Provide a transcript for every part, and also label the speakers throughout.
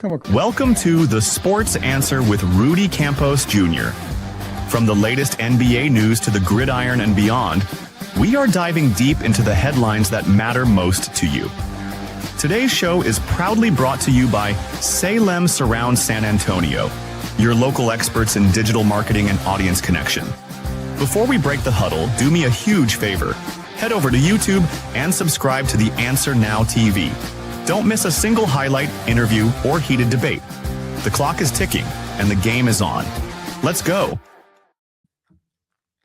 Speaker 1: Come on.
Speaker 2: Welcome to The Sports Answer with Rudy Campos Jr. From the latest NBA news to the gridiron and beyond, we are diving deep into the headlines that matter most to you. Today's show is proudly brought to you by Salem Surround San Antonio, your local experts in digital marketing and audience connection. Before we break the huddle, do me a huge favor. Head over to YouTube and subscribe to The Answer Now TV. Don't miss a single highlight, interview, or heated debate. The clock is ticking, and the game is on. Let's go.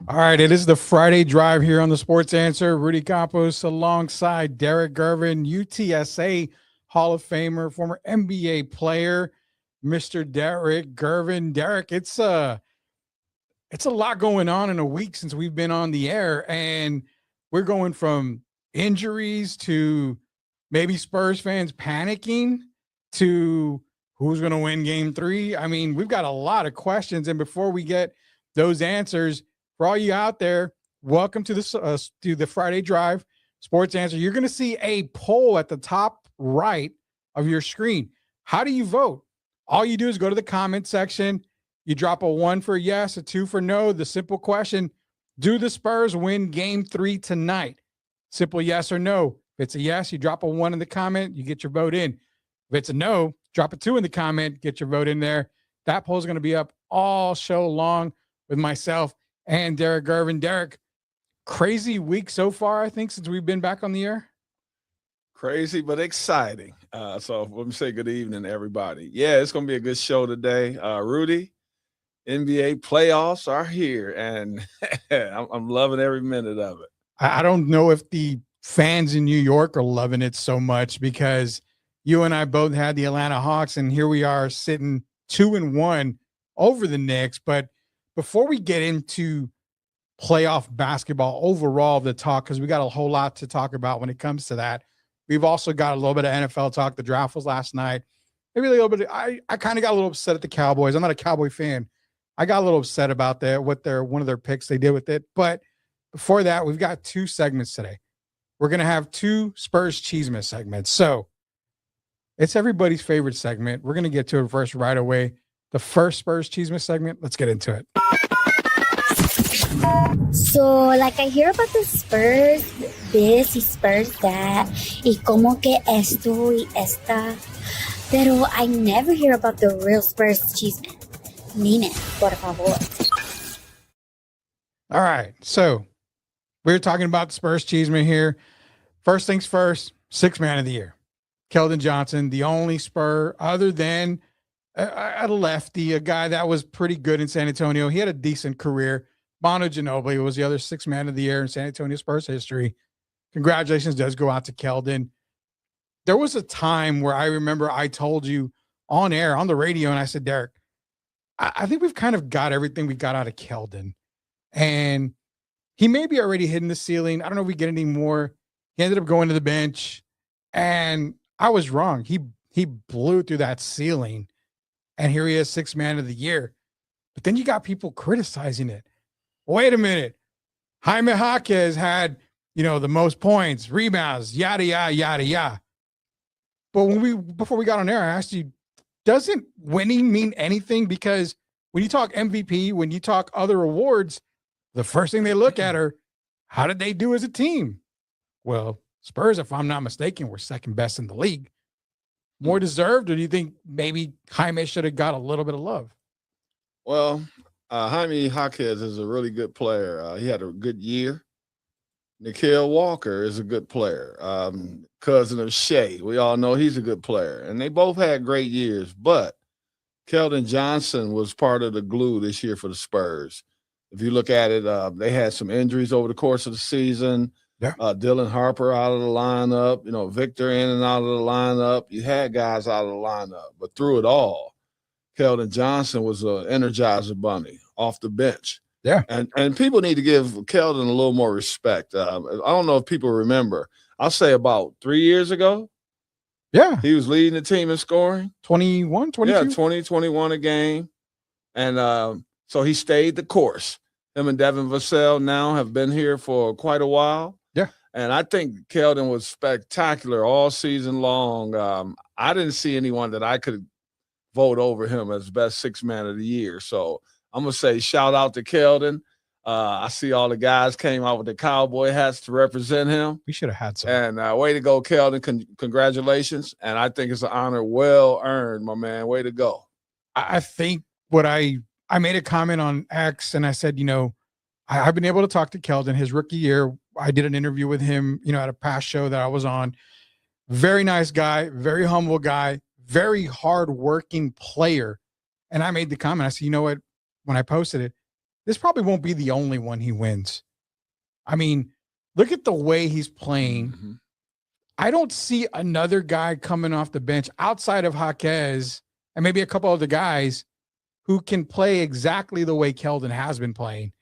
Speaker 1: All right, it is the Friday drive here on the Sports Answer. Rudy Campos alongside Derrick, Gervin, UTSA Hall of Famer, former NBA player, Mr. Derrick, Gervin. Derrick, it's a lot going on in a week since we've been on the air, and we're going from injuries to maybe Spurs fans panicking to who's going to win game 3. I mean, we've got a lot of questions. And before we get those answers, for all you out there, welcome to the Friday Drive Sports Answer. You're going to see a poll at the top right of your screen. How do you vote? All you do is go to the comment section. You drop a 1 for yes, a 2 for no. The simple question, do the Spurs win game 3 tonight? Simple yes or no. If it's a yes, you drop a 1 in the comment, you get your vote in. If it's a no, drop a 2 in the comment, get your vote in there. That poll is going to be up all show long with myself and Derrick, Gervin. Derrick, crazy week so far, I think, since we've been back on the air.
Speaker 3: Crazy, but exciting. So let me say good evening to everybody. Yeah, it's going to be a good show today. Rudy, NBA playoffs are here, and I'm loving every minute of it.
Speaker 1: I don't know if the fans in New York are loving it so much because you and I both had the Atlanta Hawks, and here we are sitting 2-1 over the Knicks. But before we get into playoff basketball overall, the talk, because we got a whole lot to talk about when it comes to that. We've also got a little bit of NFL talk. The draft was last night. Maybe a little bit. I kind of got a little upset at the Cowboys. I'm not a Cowboy fan. I got a little upset about one of their picks they did with it. But before that, we've got 2 segments today. We're going to have 2 Spurs Chisme segments. So it's everybody's favorite segment. We're going to get to it first right away. The first Spurs Chisme segment, let's get into it.
Speaker 4: So, like, I hear about the Spurs, this y Spurs that, y como que esto y esta, pero I never hear about the real Spurs Chisme. Dime, por favor.
Speaker 1: All right, so we're talking about the Spurs Chisme here. First things first, 6th man of the year. Keldon Johnson, the only Spur other than a lefty, a guy that was pretty good in San Antonio. He had a decent career. Manu Ginobili was the other 6th man of the year in San Antonio Spurs history. Congratulations does go out to Keldon. There was a time where I remember I told you on air, on the radio, and I said, Derrick, I think we've kind of got everything we got out of Keldon. And he may be already hitting the ceiling. I don't know if we get any more. He ended up going to the bench, and I was wrong. He blew through that ceiling, and here he is, 6th man of the year. But then you got people criticizing it. Wait a minute. Jaime Jaquez had, the most points, rebounds, yada, yada, yada, yada. But before we got on air, I asked you, doesn't winning mean anything? Because when you talk MVP, when you talk other awards, the first thing they look at are, how did they do as a team? Well, Spurs, if I'm not mistaken, were 2nd best in the league. More deserved, or do you think maybe Jaime should have got a little bit of love?
Speaker 3: Well, Jaime Jaquez is a really good player. He had a good year. Nikhil Walker is a good player. Cousin of Shea. We all know he's a good player. And they both had great years. But Keldon Johnson was part of the glue this year for the Spurs. If you look at it, they had some injuries over the course of the season.
Speaker 1: Yeah.
Speaker 3: Dylan Harper out of the lineup. Victor in and out of the lineup. You had guys out of the lineup. But through it all, Keldon Johnson was an energizer bunny off the bench.
Speaker 1: Yeah.
Speaker 3: And people need to give Keldon a little more respect. I don't know if people remember. I'll say about 3 years ago.
Speaker 1: Yeah.
Speaker 3: He was leading the team in scoring.
Speaker 1: 21, 22?
Speaker 3: Yeah, 20, 21 a game. And so he stayed the course. Him and Devin Vassell now have been here for quite a while.
Speaker 1: Yeah.
Speaker 3: And I think Keldon was spectacular all season long. I didn't see anyone that I could vote over him as best sixth man of the year. So I'm going to say shout out to Keldon. I see all the guys came out with the cowboy hats to represent him.
Speaker 1: We should have had some.
Speaker 3: And way to go, Keldon. Congratulations. And I think it's an honor well earned, my man. Way to go.
Speaker 1: I think what I made a comment on X, and I said, I've been able to talk to Keldon his rookie year. I did an interview with him, at a past show that I was on. Very nice guy, very humble guy, very hardworking player. And I made the comment. I said, you know what? When I posted it, this probably won't be the only one he wins. I mean, look at the way he's playing.
Speaker 3: Mm-hmm.
Speaker 1: I don't see another guy coming off the bench outside of Jaquez and maybe a couple other guys who can play exactly the way Keldon has been playing.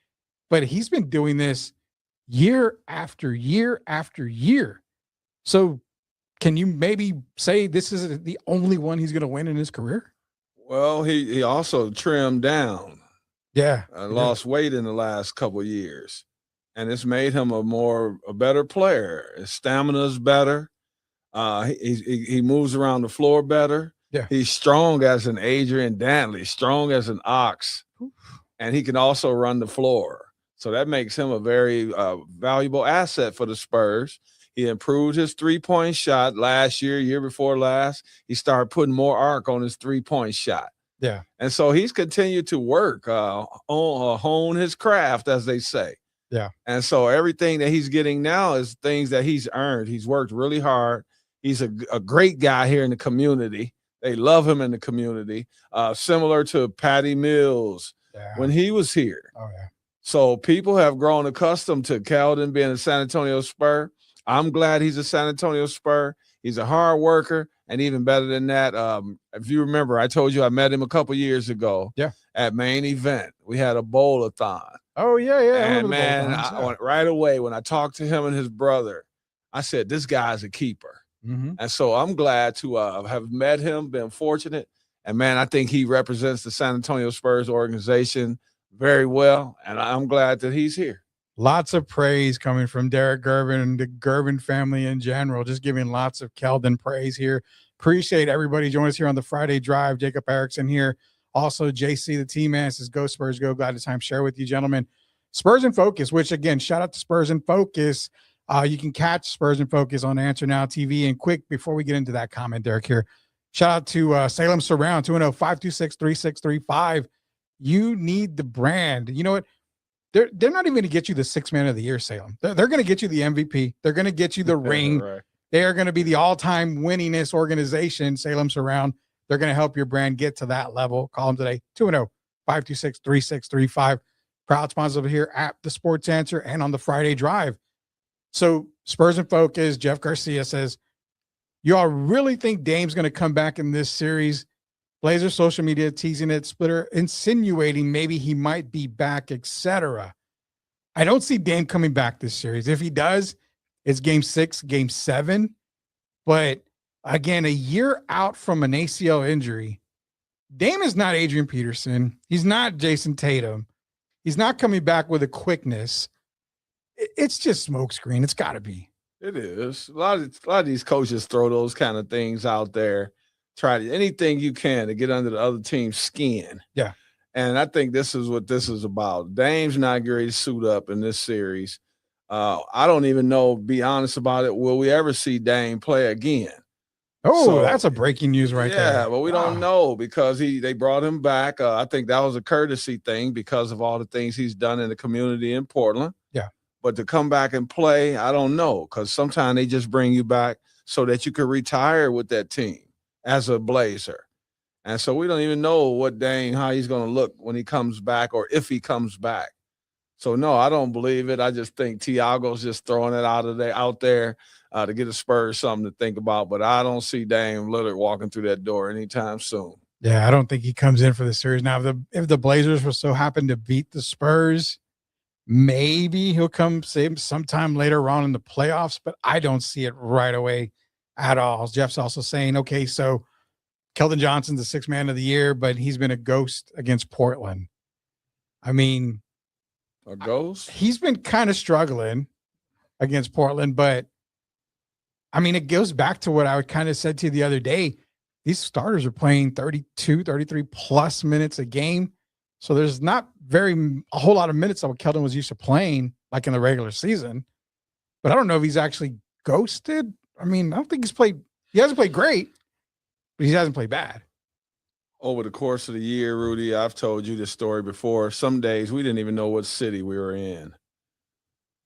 Speaker 1: But he's been doing this year after year after year. So can you maybe say this is the only one he's going to win in his career?
Speaker 3: Well, he also trimmed down.
Speaker 1: Yeah.
Speaker 3: Lost weight in the last couple of years. And it's made him a better player. His stamina's better. He moves around the floor better.
Speaker 1: Yeah.
Speaker 3: He's strong as an Adrian Dantley, strong as an Ox. And he can also run the floor. So that makes him a very valuable asset for the Spurs. He improved his three-point shot last year before last. He started putting more arc on his three-point shot.
Speaker 1: Yeah.
Speaker 3: And so he's continued to work, hone his craft, as they say.
Speaker 1: Yeah.
Speaker 3: And so everything that he's getting now is things that he's earned. He's worked really hard. He's a great guy here in the community. They love him in the community, similar to Patty Mills when he was here.
Speaker 1: Oh, yeah.
Speaker 3: So people have grown accustomed to Keldon being a San Antonio Spur. I'm glad he's a San Antonio Spur. He's a hard worker, and even better than that, if you remember, I told you I met him a couple years ago at Main Event. We had a bowl-a-thon.
Speaker 1: Oh, yeah.
Speaker 3: And, man, right away when I talked to him and his brother, I said, this guy's a keeper.
Speaker 1: Mm-hmm.
Speaker 3: And so I'm glad to have met him, been fortunate. And, man, I think he represents the San Antonio Spurs organization very well, and I'm glad that he's here.
Speaker 1: Lots of praise coming from Derrick Gervin and the Gervin family in general, just giving lots of Keldon praise here. Appreciate everybody joining us here on the Friday Drive. Jacob Erickson here. Also, JC, the team man, says, go Spurs, go. Glad to time share with you, gentlemen. Spurs in Focus, which, again, shout out to Spurs in Focus. You can catch Spurs in Focus on Answer Now TV. And quick, before we get into that comment, Derrick, here, shout out to Salem Surround, 210-526-3635. You need the brand. You know what? They're not even going to get you the sixth man of the year, Salem. They're going to get you the MVP. They're going to get you the ring.
Speaker 3: Right.
Speaker 1: They are going to be the all-time winningest organization, Salem Surround. They're going to help your brand get to that level. Call them today, 210-526-3635. Proud sponsor over here at the Sports Answer and on the Friday Drive. So Spurs in Focus, Jeff Garcia says, you all really think Dame's going to come back in this series? Blazer social media teasing it, Splitter insinuating maybe he might be back, etc. I don't see Dame coming back this series. If he does, it's game 6, game 7. But again, a year out from an ACL injury, Dame is not Adrian Peterson. He's not Jason Tatum. He's not coming back with a quickness. It's just smokescreen. It's got to be.
Speaker 3: It is. A lot of these coaches throw those kind of things out there. Try anything you can to get under the other team's skin.
Speaker 1: Yeah.
Speaker 3: And I think this is what this is about. Dame's not ready to suit up in this series. I don't even know, be honest about it, will we ever see Dame play again?
Speaker 1: Oh,
Speaker 3: So,
Speaker 1: that's a breaking news right there.
Speaker 3: Yeah, but we don't know because they brought him back. I think that was a courtesy thing because of all the things he's done in the community in Portland.
Speaker 1: Yeah.
Speaker 3: But to come back and play, I don't know, because sometimes they just bring you back so that you can retire with that team as a Blazer. And so we don't even know what how he's going to look when he comes back or if he comes back. So, no, I don't believe it. I just think Tiago's just throwing it out there to get the Spurs something to think about. But I don't see Dame Lillard walking through that door anytime soon.
Speaker 1: Yeah, I don't think he comes in for the series. Now, if the Blazers were so happen to beat the Spurs, maybe he'll come sometime later on in the playoffs, but I don't see it right away at all. Jeff's also saying, okay, so Keldon Johnson's the sixth man of the year, but he's been a ghost against Portland. I mean,
Speaker 3: A ghost?
Speaker 1: he's been kind of struggling against Portland, but I mean, it goes back to what I kind of said to you the other day. these starters are playing 32, 33 plus minutes a game. So there's not a whole lot of minutes that what Keldon was used to playing like in the regular season. But I don't know if he's actually ghosted. I mean, I don't think he hasn't played great, but he hasn't played bad.
Speaker 3: Over the course of the year, Rudy, I've told you this story before. Some days we didn't even know what city we were in.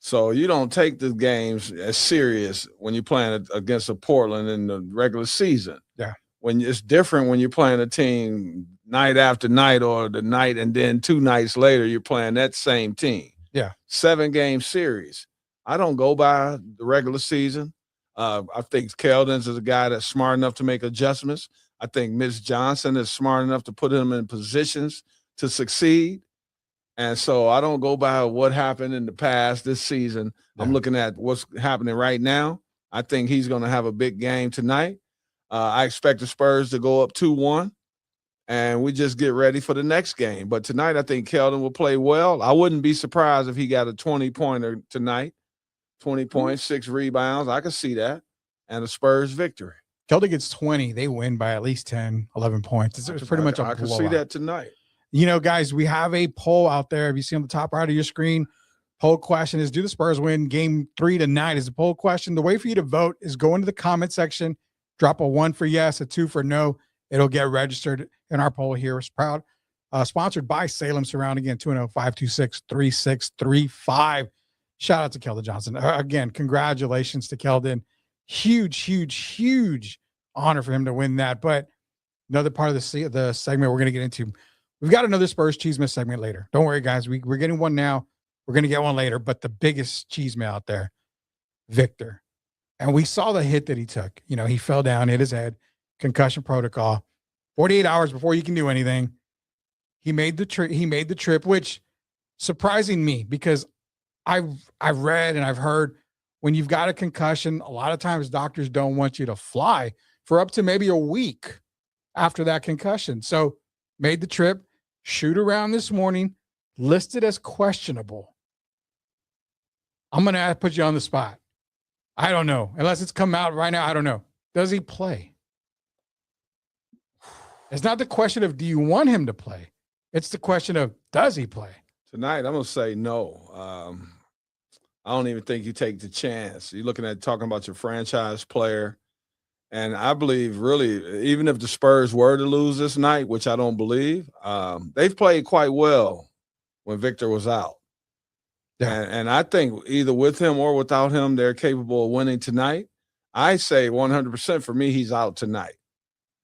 Speaker 3: So you don't take the games as serious when you're playing against a Portland in the regular season.
Speaker 1: Yeah.
Speaker 3: When it's different when you're playing a team night after night or the night and then 2 nights later you're playing that same team.
Speaker 1: Yeah.
Speaker 3: 7-game series. I don't go by the regular season. I think Keldon is a guy that's smart enough to make adjustments. I think Mitch Johnson is smart enough to put him in positions to succeed. And so I don't go by what happened in the past this season. Yeah. I'm looking at what's happening right now. I think he's going to have a big game tonight. I expect the Spurs to go up 2-1, and we just get ready for the next game. But tonight I think Keldon will play well. I wouldn't be surprised if he got a 20-pointer tonight, 20 points, 6 rebounds. I could see that, and a Spurs victory.
Speaker 1: Keldon gets 20. They win by at least 10, 11 points. It's pretty much a blowout.
Speaker 3: I can see that tonight.
Speaker 1: You know, guys, we have a poll out there. If you see on the top right of your screen, poll question is, do the Spurs win game 3 tonight? Is the poll question. The way for you to vote is go into the comment section, drop a 1 for yes, a 2 for no. It'll get registered in our poll here. It's proud. Sponsored by Salem Surround. Again, 210-526-3635. Shout out to Keldon Johnson. Again, congratulations to Keldon. Huge honor for him to win that. But another part of the segment we're going to get into, we've got another Spurs Chisme segment later. Don't worry, guys. We're getting one now. We're going to get one later. But the biggest Chisme out there, Victor. And we saw the hit that he took. You know, he fell down, hit his head, concussion protocol. 48 hours before you can do anything, he made the trip, which surprising me because I've read and I've heard when you've got a concussion, a lot of times doctors don't want you to fly for up to maybe a week after that concussion. So made the trip, shoot around this morning, listed as questionable. I'm going to put you on the spot. I don't know. Unless it's come out right now, I don't know. Does he play? It's not the question of do you want him to play? It's the question of does he play?
Speaker 3: Tonight, I'm going to say no. I don't even think you take the chance. You're looking at talking about your franchise player. And I believe really, even if the Spurs were to lose this night, which I don't believe, they've played quite well when Victor was out. Yeah. And I think either with him or without him, they're capable of winning tonight. I say 100% for me, he's out tonight.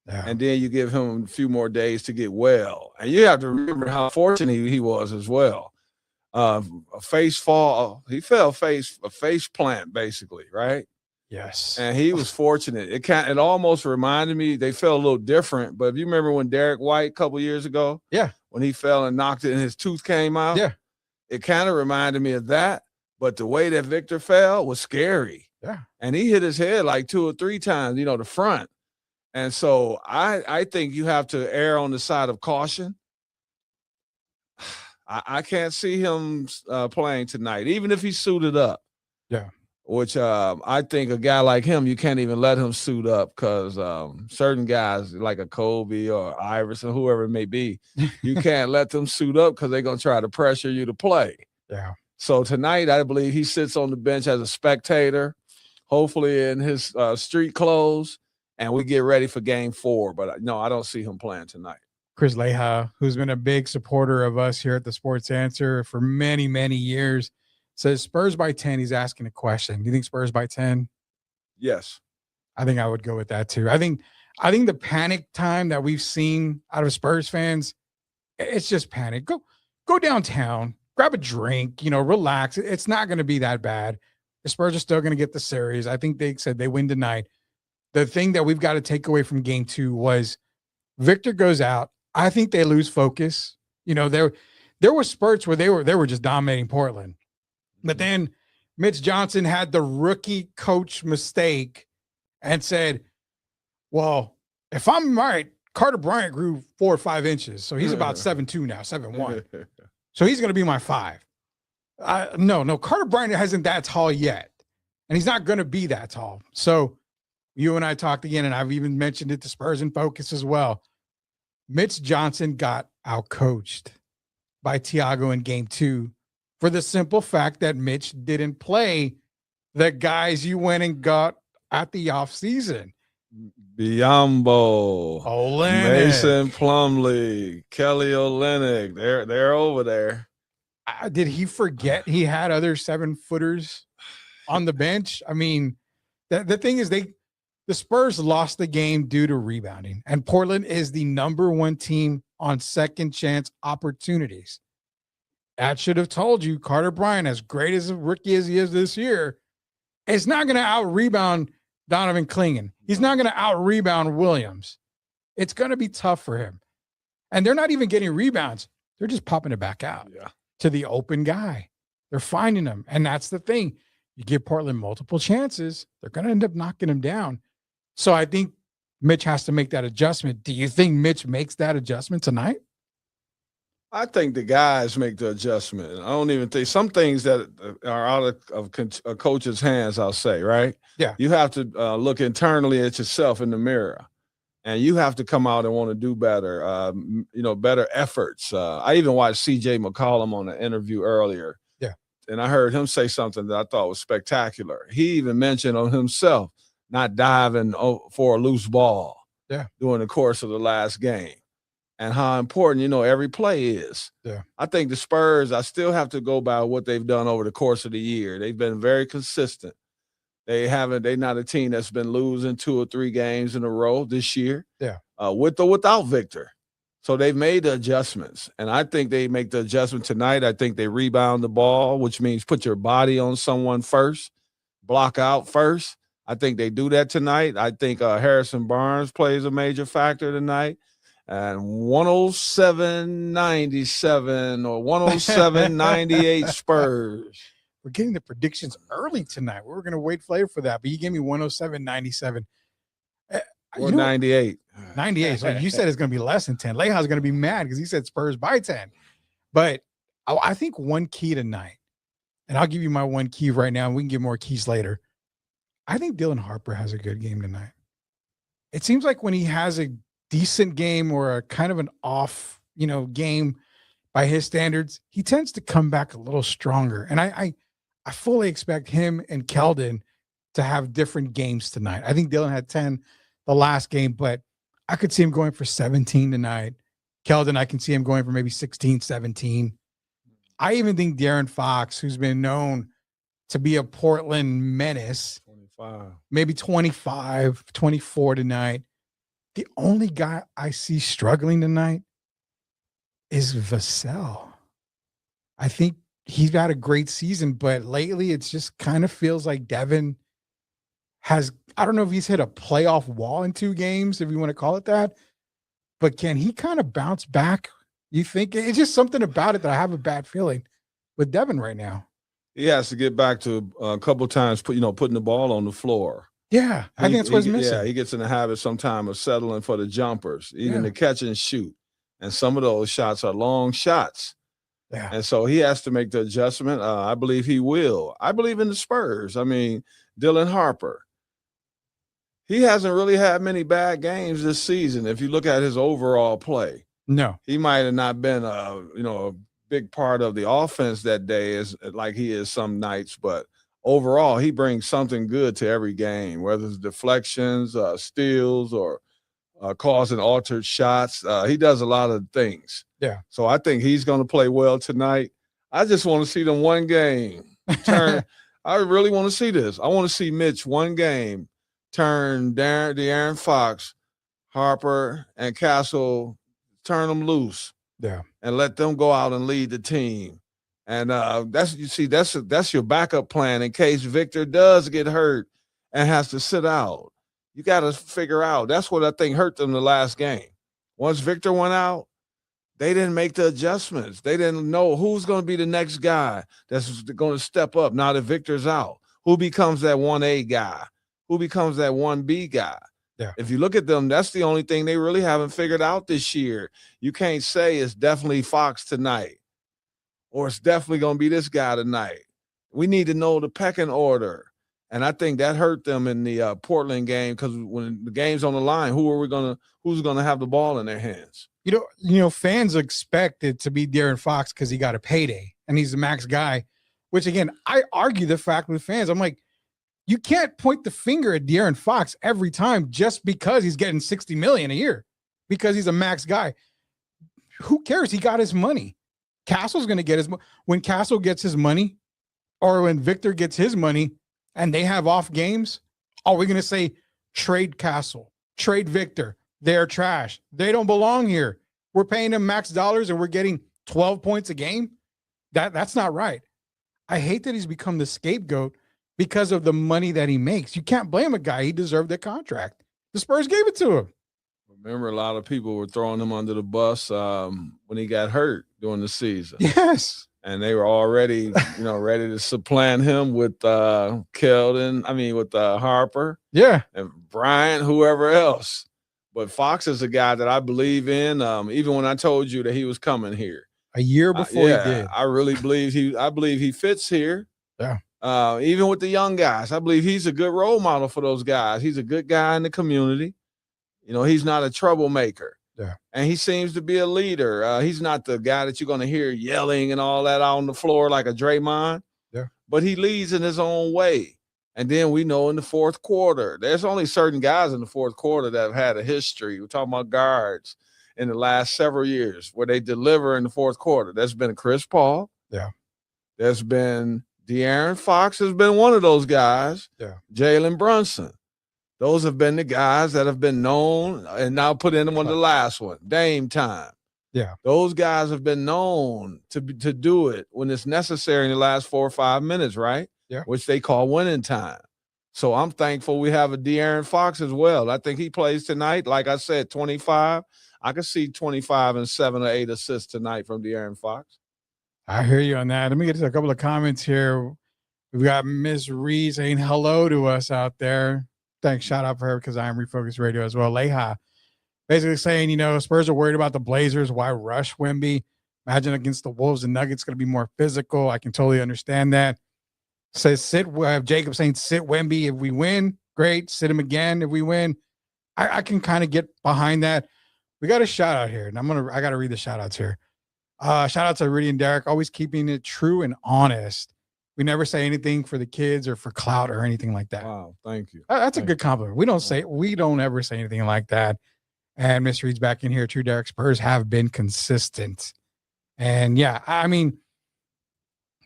Speaker 3: Yeah. And then you give him a few more days to get well. And you have to remember how fortunate he was as well. A face fall, he fell a face plant basically, right?
Speaker 1: Yes.
Speaker 3: And he was fortunate. It almost reminded me, they felt a little different, but if you remember when Derrick White a couple years ago,
Speaker 1: yeah,
Speaker 3: when he fell and knocked it and his tooth came out,
Speaker 1: yeah,
Speaker 3: it kind of reminded me of that. But the way that Victor fell was scary.
Speaker 1: Yeah. And
Speaker 3: he hit his head like 2 or 3 times, the front. And so I think you have to err on the side of caution. I can't see him playing tonight, even if he's suited up.
Speaker 1: Yeah.
Speaker 3: Which I think a guy like him, you can't even let him suit up because certain guys like a Kobe or Iverson, whoever it may be, you can't let them suit up because they're going to try to pressure you to play.
Speaker 1: Yeah.
Speaker 3: So tonight, I believe he sits on the bench as a spectator, hopefully in his street clothes, and we get ready for game 4. But no, I don't see him playing tonight.
Speaker 1: Chris Leha, who's been a big supporter of us here at the Sports Answer for many, many years, says Spurs by 10. He's asking a question. Do you think Spurs by 10?
Speaker 3: Yes.
Speaker 1: I think I would go with that too. I think the panic time that we've seen out of Spurs fans, it's just panic. Go downtown, grab a drink, relax. It's not going to be that bad. The Spurs are still going to get the series. I think they said they win tonight. The thing that we've got to take away from game 2 was Victor goes out. I think they lose focus. There were spurts where they were just dominating Portland. But then Mitch Johnson had the rookie coach mistake and said, well, if I'm right, Carter Bryant grew 4 or 5 inches. So he's about 7'2" now, 7'1". So he's going to be my 5. No, Carter Bryant isn't that tall yet. And he's not going to be that tall. So You and I talked again, and I've even mentioned it to Spurs in Focus as well. Mitch Johnson got outcoached by Thiago in game 2 for the simple fact that Mitch didn't play the guys you went and got at the offseason.
Speaker 3: Biyombo,
Speaker 1: Olynyk.
Speaker 3: Mason Plumlee, Kelly Olynyk. They're over there.
Speaker 1: Did he forget he had other 7-footers on the bench? I mean, the thing is, the Spurs lost the game due to rebounding, and Portland is the number 1 team on second chance opportunities. That should have told you Carter Bryant, as great as a rookie as he is this year, is not going to out-rebound Donovan Clingan. He's not going to out-rebound Williams. It's going to be tough for him. And they're not even getting rebounds. They're just popping it back out to the open guy. They're finding him. And that's the thing. You give Portland multiple chances, they're going to end up knocking him down. So I think Mitch has to make that adjustment. Do you think Mitch makes that adjustment tonight?
Speaker 3: I think the guys make the adjustment. I don't even think some things that are out of a coach's hands, I'll say, right?
Speaker 1: Yeah.
Speaker 3: You have to look internally at yourself in the mirror, and you have to come out and want to do better, better efforts. I even watched C.J. McCollum on an interview earlier.
Speaker 1: Yeah.
Speaker 3: And I heard him say something that I thought was spectacular. He even mentioned on himself not diving for a loose ball during the course of the last game. And how important, every play is.
Speaker 1: Yeah.
Speaker 3: I think the Spurs, I still have to go by what they've done over the course of the year. They've been very consistent. They're not a team that's been losing 2 or 3 games in a row this year.
Speaker 1: Yeah.
Speaker 3: With or without Victor. So they've made the adjustments. And I think they make the adjustment tonight. I think they rebound the ball, which means put your body on someone first, block out first. I think they do that tonight. I think Harrison Barnes plays a major factor tonight. And 107-97 or 107-98 Spurs.
Speaker 1: We're getting the predictions early tonight. We were going to wait for that, but you gave me 107-97.
Speaker 3: Or 98.
Speaker 1: 98. So you said it's going to be less than 10. Leja's going to be mad because he said Spurs by 10. But I think one key tonight, and I'll give you my one key right now, and we can give more keys later. I think Dylan Harper has a good game tonight. It seems like when he has a decent game or a kind of an off, game by his standards, he tends to come back a little stronger. And I fully expect him and Keldon to have different games tonight. I think Dylan had 10 the last game, but I could see him going for 17 tonight. Keldon, I can see him going for maybe 16, 17. I even think De'Aaron Fox, who's been known to be a Portland menace,
Speaker 3: 25,
Speaker 1: maybe 25, 24 tonight. The only guy I see struggling tonight is Vassell. I think he's had a great season, but lately it's just kind of feels like Devin has, I don't know if he's hit a playoff wall in 2 games, if you want to call it that, but can he kind of bounce back? You think it's just something about it that I have a bad feeling with Devin right now.
Speaker 3: He has to get back to a couple times, putting the ball on the floor.
Speaker 1: Yeah, I think that's what's missing.
Speaker 3: Yeah, he gets in the habit sometimes of settling for the jumpers, even the catch and shoot. And some of those shots are long shots.
Speaker 1: Yeah.
Speaker 3: And so he has to make the adjustment. I believe he will. I believe in the Spurs. I mean, Dylan Harper. He hasn't really had many bad games this season. If you look at his overall play,
Speaker 1: no,
Speaker 3: he might have not been a big part of the offense that day as like he is some nights, but overall he brings something good to every game, whether it's deflections, steals, or causing altered shots. He does a lot of things.
Speaker 1: Yeah.
Speaker 3: So I think he's going to play well tonight. I just want to see them one game turn. I really want to see this. I want to see Mitch one game turn De'Aaron Fox, Harper, and Castle, turn them loose.
Speaker 1: Yeah.
Speaker 3: And let them go out and lead the team. And that's your backup plan in case Victor does get hurt and has to sit out. You got to figure out. That's what I think hurt them the last game. Once Victor went out, they didn't make the adjustments. They didn't know who's going to be the next guy that's going to step up now that Victor's out. Who becomes that 1A guy? Who becomes that 1B guy?
Speaker 1: Yeah.
Speaker 3: If you look at them, that's the only thing they really haven't figured out this year. You can't say it's definitely Fox tonight or it's definitely going to be this guy tonight. We need to know the pecking order. And I think that hurt them in the Portland game because when the game's on the line, who's gonna have the ball in their hands?
Speaker 1: Fans expect it to be De'Aaron Fox because he got a payday and he's the max guy. Which again, I argue the fact with fans. I'm like, you can't point the finger at De'Aaron Fox every time just because he's getting $60 million a year because he's a max guy. Who cares? He got his money. Castle's going to get his money. When Castle gets his money or when Victor gets his money and they have off games, are we going to say trade Castle, trade Victor? They're trash. They don't belong here. We're paying them max dollars and we're getting 12 points a game. That's not right. I hate that he's become the scapegoat because of the money that he makes. You can't blame a guy. He deserved that contract. The Spurs gave it to him.
Speaker 3: Remember, a lot of people were throwing him under the bus when he got hurt during the season.
Speaker 1: Yes.
Speaker 3: And they were already, ready to supplant him with with Harper.
Speaker 1: Yeah.
Speaker 3: And Bryant, whoever else. But Fox is a guy that I believe in, even when I told you that he was coming here.
Speaker 1: A year before he did.
Speaker 3: I really believe he fits here.
Speaker 1: Yeah.
Speaker 3: Even with the young guys, I believe he's a good role model for those guys. He's a good guy in the community. He's not a troublemaker.
Speaker 1: Yeah.
Speaker 3: And he seems to be a leader. He's not the guy that you're going to hear yelling and all that out on the floor like a Draymond.
Speaker 1: Yeah.
Speaker 3: But he leads in his own way. And then we know in the fourth quarter, there's only certain guys in the fourth quarter that have had a history. We're talking about guards in the last several years where they deliver in the fourth quarter. There's been Chris Paul.
Speaker 1: Yeah.
Speaker 3: There's been De'Aaron Fox has been one of those guys.
Speaker 1: Yeah.
Speaker 3: Jalen Brunson. Those have been the guys that have been known, and now put in one of the last one, Dame time.
Speaker 1: Yeah.
Speaker 3: Those guys have been known to do it when it's necessary in the last 4 or 5 minutes, right?
Speaker 1: Yeah.
Speaker 3: Which they call winning time. So I'm thankful we have a De'Aaron Fox as well. I think he plays tonight. Like I said, 25. I could see 25 and 7 or 8 assists tonight from De'Aaron Fox.
Speaker 1: I hear you on that. Let me get to a couple of comments here. We've got Miss Reed saying hello to us out there. Thanks. Shout out for her because I am Refocus Radio as well. Leha basically saying, Spurs are worried about the Blazers. Why rush Wemby? Imagine against the Wolves and Nuggets going to be more physical. I can totally understand that. Says Jacob saying sit Wemby if we win. Great. Sit him again if we win. I can kind of get behind that. We got a shout out here, and I got to read the shout outs here. Shout out to Rudy and Derrick, always keeping it true and honest. We never say anything for the kids or for clout or anything like that.
Speaker 3: Wow, thank you.
Speaker 1: That's a good compliment. We don't ever say anything like that. And Miss Reed's back in here. True Derrick, Spurs have been consistent. And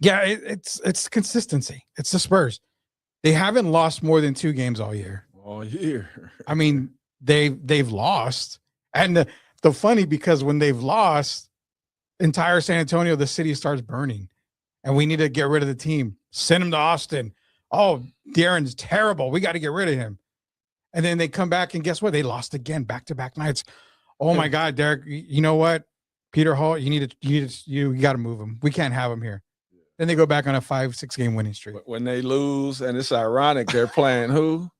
Speaker 1: it's consistency. It's the Spurs. They haven't lost more than 2 games all year.
Speaker 3: All year.
Speaker 1: I mean, they've lost. And the funny, because when they've lost, entire San Antonio, the city starts burning. And we need to get rid of the team. Send him to Austin. Oh, De'Aaron's terrible. We got to get rid of him. And then they come back and guess what? They lost again, back-to-back nights. Oh my God, Derrick, you know what? Peter Hall, you got to move him. We can't have him here. Then they go back on a 5-6 game winning streak.
Speaker 3: When they lose, and it's ironic, they're playing who?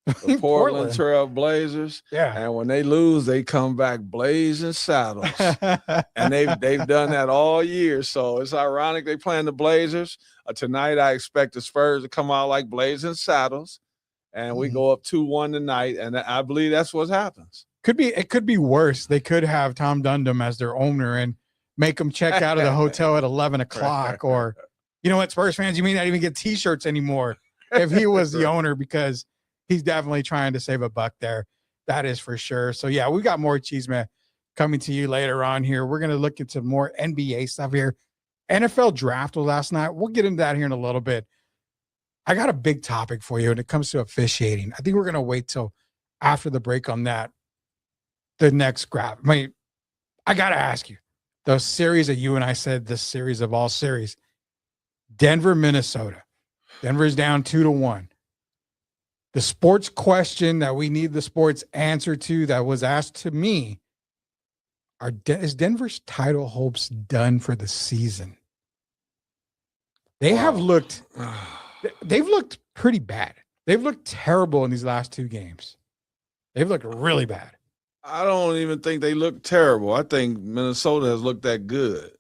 Speaker 3: The Portland Trail Blazers.
Speaker 1: Yeah.
Speaker 3: And when they lose, they come back blazing saddles. And they've done that all year. So it's ironic they playing the Blazers. Tonight, I expect the Spurs to come out like blazing saddles. And we go up 2-1 tonight. And I believe that's what happens.
Speaker 1: It could be worse. They could have Tom Dundum as their owner and make them check out of the hotel at 11 o'clock. Or, you know what, Spurs fans, you may not even get T-shirts anymore if he was the owner, because he's definitely trying to save a buck there. That is for sure. So, yeah, we got more Chisme coming to you later on here. We're going to look into more NBA stuff here. NFL draft was last night. We'll get into that here in a little bit. I got a big topic for you when it comes to officiating. I think we're going to wait till after the break on that. The next grab. I got to ask you, the series that you and I said, the series of all series, Denver, Minnesota. Denver's down 2-1. The sports question that we need the sports answer to that was asked to me, is Denver's title hopes done for the season? They have looked, they've looked pretty bad. They've looked terrible in these last 2 games. They've looked really bad.
Speaker 3: I don't even think they look terrible. I think Minnesota has looked that good.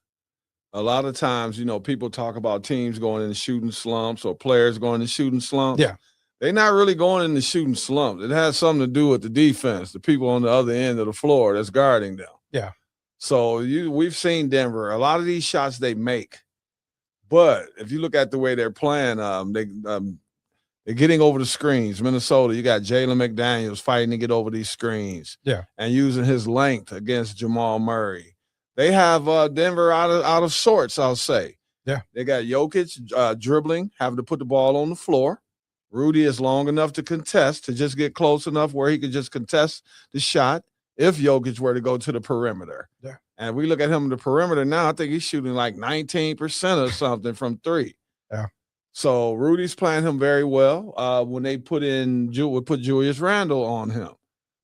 Speaker 3: A lot of times, people talk about teams going into shooting slumps or players going into shooting slumps.
Speaker 1: Yeah.
Speaker 3: They're not really going into shooting slumps. It has something to do with the defense, the people on the other end of the floor that's guarding them.
Speaker 1: Yeah.
Speaker 3: So we've seen Denver, a lot of these shots they make. But if you look at the way they're playing, they're getting over the screens. Minnesota, you got Jalen McDaniels fighting to get over these screens.
Speaker 1: Yeah.
Speaker 3: And using his length against Jamal Murray. They have Denver out of sorts, I'll say.
Speaker 1: Yeah.
Speaker 3: They got Jokic dribbling, having to put the ball on the floor. Rudy is long enough to contest, to just get close enough where he could just contest the shot if Jokic were to go to the perimeter.
Speaker 1: Yeah.
Speaker 3: And we look at him in the perimeter now, I think he's shooting like 19% or something from three.
Speaker 1: Yeah.
Speaker 3: So Rudy's playing him very well. When they put Julius Randle on him,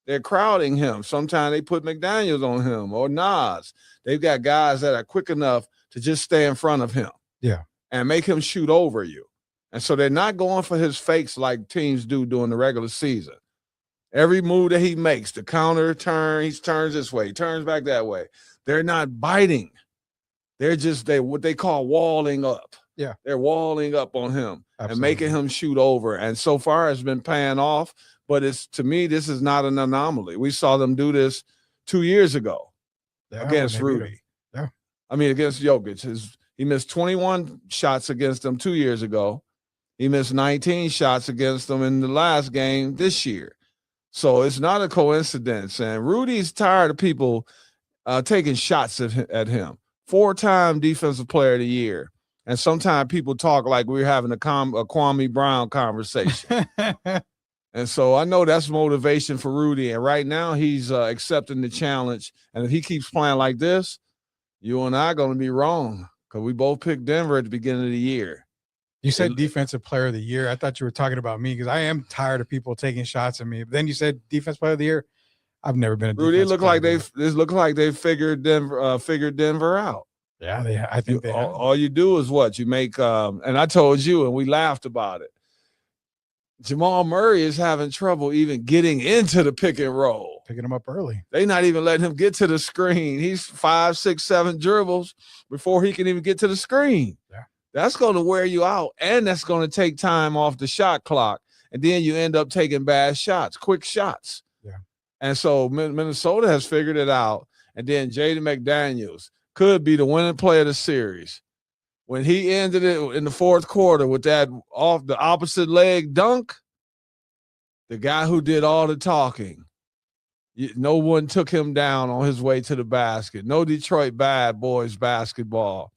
Speaker 3: they're crowding him. Sometimes they put McDaniels on him or Nas. They've got guys that are quick enough to just stay in front of him.
Speaker 1: Yeah.
Speaker 3: And make him shoot over you. And so they're not going for his fakes like teams do during the regular season. Every move that he makes, the counter turn, he turns this way, turns back that way. They're not biting. They're just what they call walling up.
Speaker 1: Yeah.
Speaker 3: They're walling up on him.
Speaker 1: Absolutely.
Speaker 3: And making him shoot over. And so far it's been paying off. But to me, this is not an anomaly. We saw them do this 2 years ago against Rudy.
Speaker 1: Yeah.
Speaker 3: I mean, against Jokic. He missed 21 shots against them 2 years ago. He missed 19 shots against them in the last game this year. So it's not a coincidence. And Rudy's tired of people taking shots at him. 4-time Defensive Player of the Year. And sometimes people talk like we're having a Kwame Brown conversation. And so I know that's motivation for Rudy. And right now he's accepting the challenge. And if he keeps playing like this, you and I are going to be wrong because we both picked Denver at the beginning of the year.
Speaker 1: You said Defensive Player of the Year. I thought you were talking about me because I am tired of people taking shots at me. But then you said Defensive Player of the Year. I've never been a
Speaker 3: Rudy. It looks like
Speaker 1: they
Speaker 3: figured Denver out.
Speaker 1: Yeah, I think they have.
Speaker 3: All you do is what you make. And I told you, and we laughed about it. Jamal Murray is having trouble even getting into the pick and roll.
Speaker 1: Picking him up early.
Speaker 3: They not even letting him get to the screen. He's 5, 6, 7 dribbles before he can even get to the screen.
Speaker 1: Yeah.
Speaker 3: That's going to wear you out, and that's going to take time off the shot clock. And then you end up taking bad shots, quick shots.
Speaker 1: Yeah.
Speaker 3: And so Minnesota has figured it out. And then Jaden McDaniels could be the winning player of the series. When he ended it in the fourth quarter with that off the opposite leg dunk, the guy who did all the talking, no one took him down on his way to the basket. No Detroit bad boys basketball.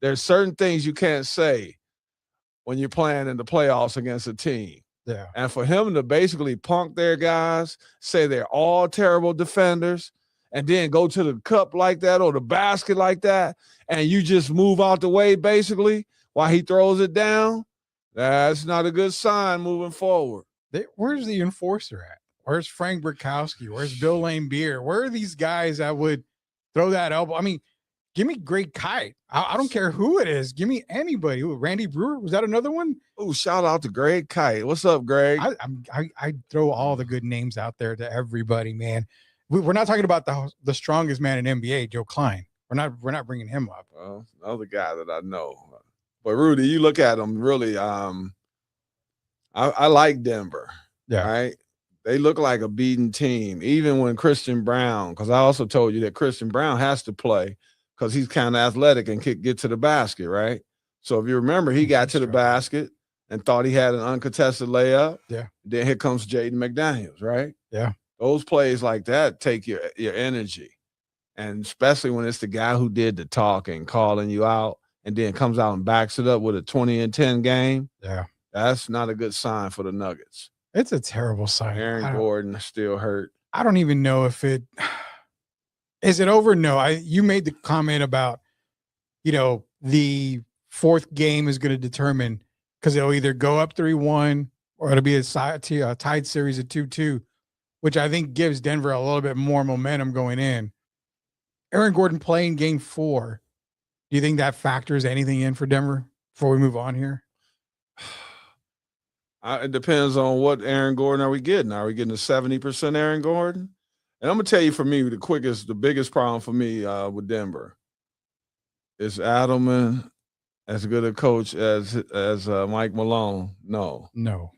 Speaker 3: There's certain things you can't say when you're playing in the playoffs against a team.
Speaker 1: Yeah.
Speaker 3: And for him to basically punk their guys, say they're all terrible defenders, and then go to the cup like that or the basket like that, and you just move out the way basically while he throws it down, that's not a good sign moving forward.
Speaker 1: Where's the enforcer at? Where's Frank Burkowski? Where's Bill Laimbeer? Where are these guys that would throw that elbow? I mean, give me Greg Kite. I don't care who it is. Give me anybody. Randy Brewer? Was that another one?
Speaker 3: Oh, shout out to Greg Kite. What's up, Greg?
Speaker 1: I throw all the good names out there to everybody, man. We're not talking about the strongest man in NBA, Joe Klein. We're not bringing him up.
Speaker 3: Well, another guy that I know. But Rudy, you look at him really. I like Denver.
Speaker 1: Yeah.
Speaker 3: Right. They look like a beaten team, even when Christian Brown. Because I also told you that Christian Brown has to play because he's kind of athletic and can get to the basket, right? So if you remember, he got to the basket and thought he had an uncontested layup.
Speaker 1: Yeah.
Speaker 3: Then here comes Jaden McDaniels, right?
Speaker 1: Yeah.
Speaker 3: Those plays like that take your energy. And especially when it's the guy who did the talking, calling you out, and then comes out and backs it up with a 20-10 game.
Speaker 1: Yeah.
Speaker 3: That's not a good sign for the Nuggets.
Speaker 1: It's a terrible sign.
Speaker 3: Aaron Gordon still hurt.
Speaker 1: I don't even know if is it over? No, you made the comment about, the fourth game is going to determine because it'll either go up 3-1 or it'll be a tied series of 2-2, which I think gives Denver a little bit more momentum going in. Aaron Gordon playing game 4. Do you think that factors anything in for Denver before we move on here?
Speaker 3: It depends on what Aaron Gordon are we getting. Are we getting a 70% Aaron Gordon? And I'm going to tell you, for me, the biggest problem for me with Denver Is Adelman as good a coach as Mike Malone? No.
Speaker 1: No.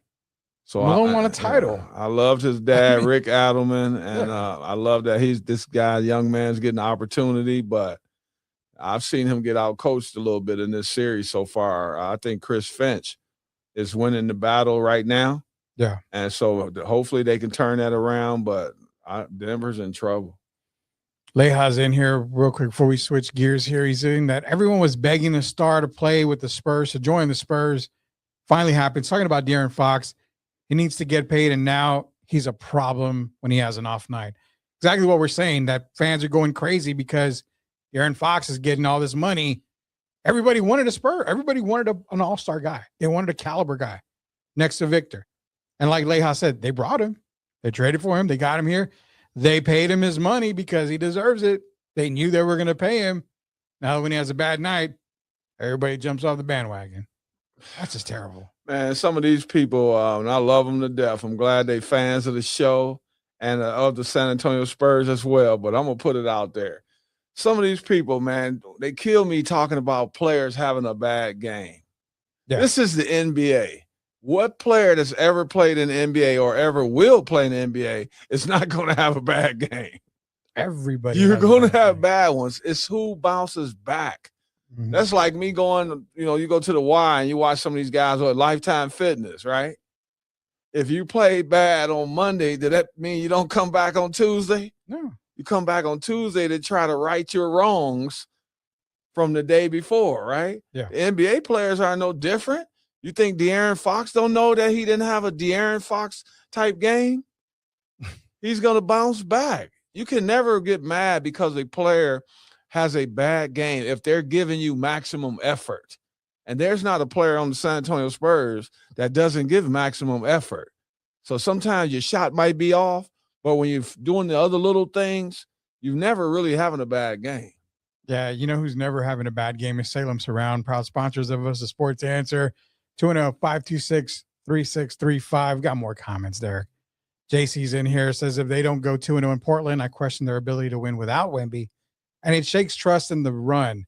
Speaker 3: So
Speaker 1: Malone won a title.
Speaker 3: I loved his dad, Rick Adelman, and I love that this guy, young man's getting an opportunity, but I've seen him get out coached a little bit in this series so far. I think Chris Finch is winning the battle right now.
Speaker 1: Yeah.
Speaker 3: And so hopefully they can turn that around, but Denver's in trouble.
Speaker 1: Leja's in here real quick before we switch gears here. He's saying that everyone was begging the star to play with the Spurs, to join the Spurs. Finally happened. He's talking about De'Aaron Fox. He needs to get paid, and now he's a problem when he has an off night. Exactly what we're saying, that fans are going crazy because De'Aaron Fox is getting all this money. Everybody wanted a Spur. Everybody wanted an all-star guy. They wanted a caliber guy next to Victor. And like Leja said, they brought him. They traded for him. They got him here. They paid him his money because he deserves it. They knew they were going to pay him. Now, when he has a bad night, everybody jumps off the bandwagon. That's just terrible.
Speaker 3: Man, some of these people, and I love them to death. I'm glad they fans of the show and of the San Antonio Spurs as well, but I'm going to put it out there. Some of these people, man, they kill me talking about players having a bad game. Yeah. This is the NBA. What player that's ever played in the NBA or ever will play in the NBA is not going to have a bad game?
Speaker 1: Everybody.
Speaker 3: You're going to have bad ones. It's who bounces back. Mm-hmm. That's like me going, you go to the Y and you watch some of these guys with Lifetime Fitness, right? If you play bad on Monday, did that mean you don't come back on Tuesday?
Speaker 1: No.
Speaker 3: You come back on Tuesday to try to right your wrongs from the day before, right?
Speaker 1: Yeah.
Speaker 3: The NBA players are no different. You think De'Aaron Fox don't know that he didn't have a De'Aaron Fox type game? He's going to bounce back. You can never get mad because a player has a bad game if they're giving you maximum effort. And there's not a player on the San Antonio Spurs that doesn't give maximum effort. So sometimes your shot might be off, but when you're doing the other little things, you're never really having a bad game.
Speaker 1: Yeah, you know who's never having a bad game is Salem Surround, proud sponsors of us, the Sports Answer. 210-526-3635. Got more comments there. JC's in here, says if they don't go 2-0 in Portland, I question their ability to win without Wemby. And it shakes trust in the run.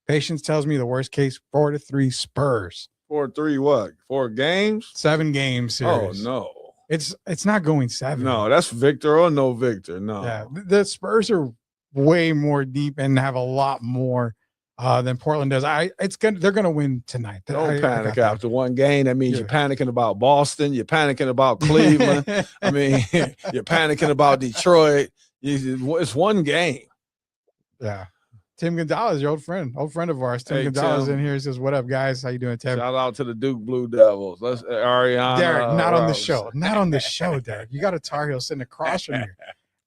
Speaker 1: Patience tells me the worst case, 4-3 Spurs.
Speaker 3: 4-3 what? 4 games?
Speaker 1: 7 games series.
Speaker 3: Oh, no.
Speaker 1: It's not going 7.
Speaker 3: No, that's Victor or no Victor. No.
Speaker 1: Yeah, the Spurs are way more deep and have a lot more than Portland does. They're gonna win tonight.
Speaker 3: Don't panic after one game. That means you're panicking about Boston. You're panicking about Cleveland. I mean, you're panicking about Detroit. It's one game.
Speaker 1: Yeah. Tim Gonzalez, your old friend of ours. Tim Gonzalez in here. He says, "What up, guys? How you doing, Tim?"
Speaker 3: Shout out to the Duke Blue Devils. Let's Ariana.
Speaker 1: Derrick, not on the show. Not on the show, Derrick. You got a Tar Heel sitting across from you.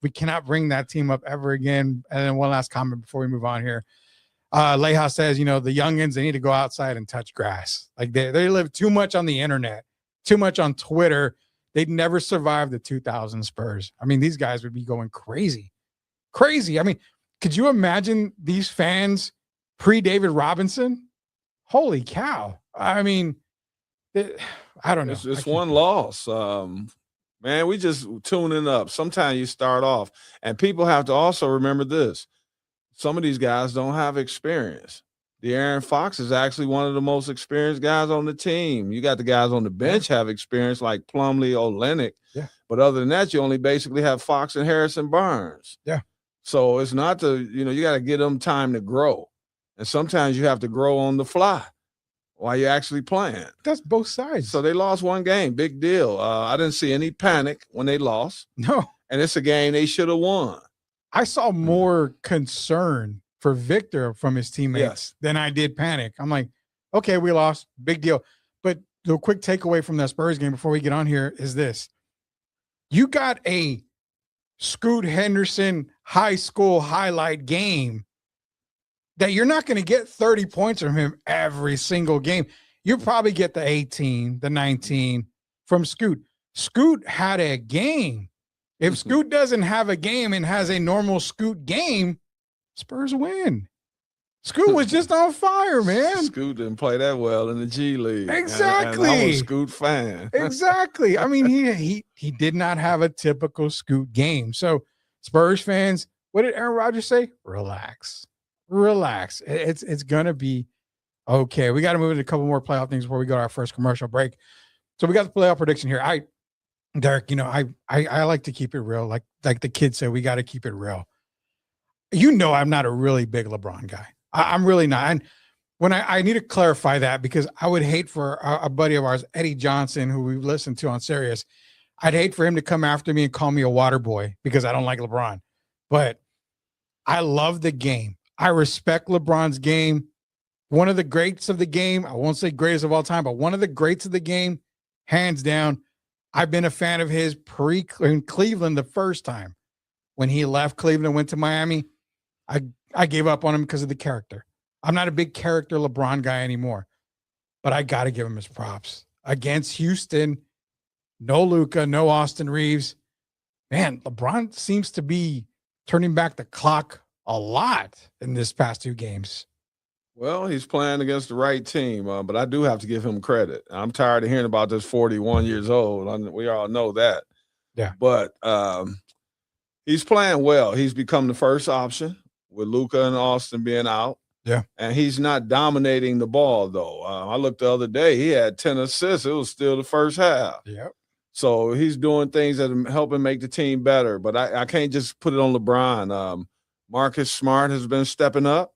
Speaker 1: We cannot bring that team up ever again. And then one last comment before we move on here. Leja says, the youngins, they need to go outside and touch grass. Like they live too much on the internet, too much on Twitter. They'd never survive the 2000 Spurs. I mean, these guys would be going crazy. I mean, could you imagine these fans pre-David Robinson? Holy cow. I mean, I don't know.
Speaker 3: It's one loss. Man, we just tuning up. Sometimes you start off, and people have to also remember this. Some of these guys don't have experience. De'Aaron Fox is actually one of the most experienced guys on the team. You got the guys on the bench have experience like Plumlee, Olynyk.
Speaker 1: Yeah.
Speaker 3: But other than that, you only basically have Fox and Harrison Barnes.
Speaker 1: Yeah.
Speaker 3: So it's not you got to give them time to grow. And sometimes you have to grow on the fly while you're actually playing.
Speaker 1: That's both sides.
Speaker 3: So they lost one game. Big deal. I didn't see any panic when they lost.
Speaker 1: No.
Speaker 3: And it's a game they should have won.
Speaker 1: I saw more concern for Victor from his teammates than I did panic. I'm like, okay, we lost. Big deal. But the quick takeaway from that Spurs game before we get on here is this. You got a Scoot Henderson high school highlight game that you're not going to get 30 points from him every single game. You probably get the 18, the 19 from Scoot. Scoot had a game. If Scoot doesn't have a game and has a normal Scoot game, Spurs win. Scoot was just on fire, man.
Speaker 3: Scoot didn't play that well in the G League.
Speaker 1: Exactly.
Speaker 3: And I'm a Scoot fan.
Speaker 1: Exactly. I mean, he did not have a typical Scoot game. So Spurs fans, what did Aaron Rodgers say? Relax. Relax. It's gonna be okay. We got to move into a couple more playoff things before we go to our first commercial break. So we got the playoff prediction here. Derrick, I like to keep it real. Like the kids say, we got to keep it real. I'm not a really big LeBron guy. I'm really not. And when I need to clarify that, because I would hate for a buddy of ours, Eddie Johnson, who we listened to on Sirius, I'd hate for him to come after me and call me a water boy because I don't like LeBron. But I love the game. I respect LeBron's game. One of the greats of the game. I won't say greatest of all time, but one of the greats of the game, hands down. I've been a fan of his in Cleveland the first time. When he left Cleveland and went to Miami, I gave up on him because of the character. I'm not a big character LeBron guy anymore, but I got to give him his props. Against Houston, no Luka, no Austin Reeves. Man, LeBron seems to be turning back the clock a lot in this past 2 games.
Speaker 3: Well, he's playing against the right team, but I do have to give him credit. I'm tired of hearing about this 41 years old. We all know that.
Speaker 1: Yeah.
Speaker 3: But he's playing well. He's become the first option with Luka and Austin being out.
Speaker 1: Yeah.
Speaker 3: And he's not dominating the ball, though. I looked the other day. He had 10 assists. It was still the first half.
Speaker 1: Yep.
Speaker 3: So he's doing things that are helping make the team better. But I can't just put it on LeBron. Marcus Smart has been stepping up.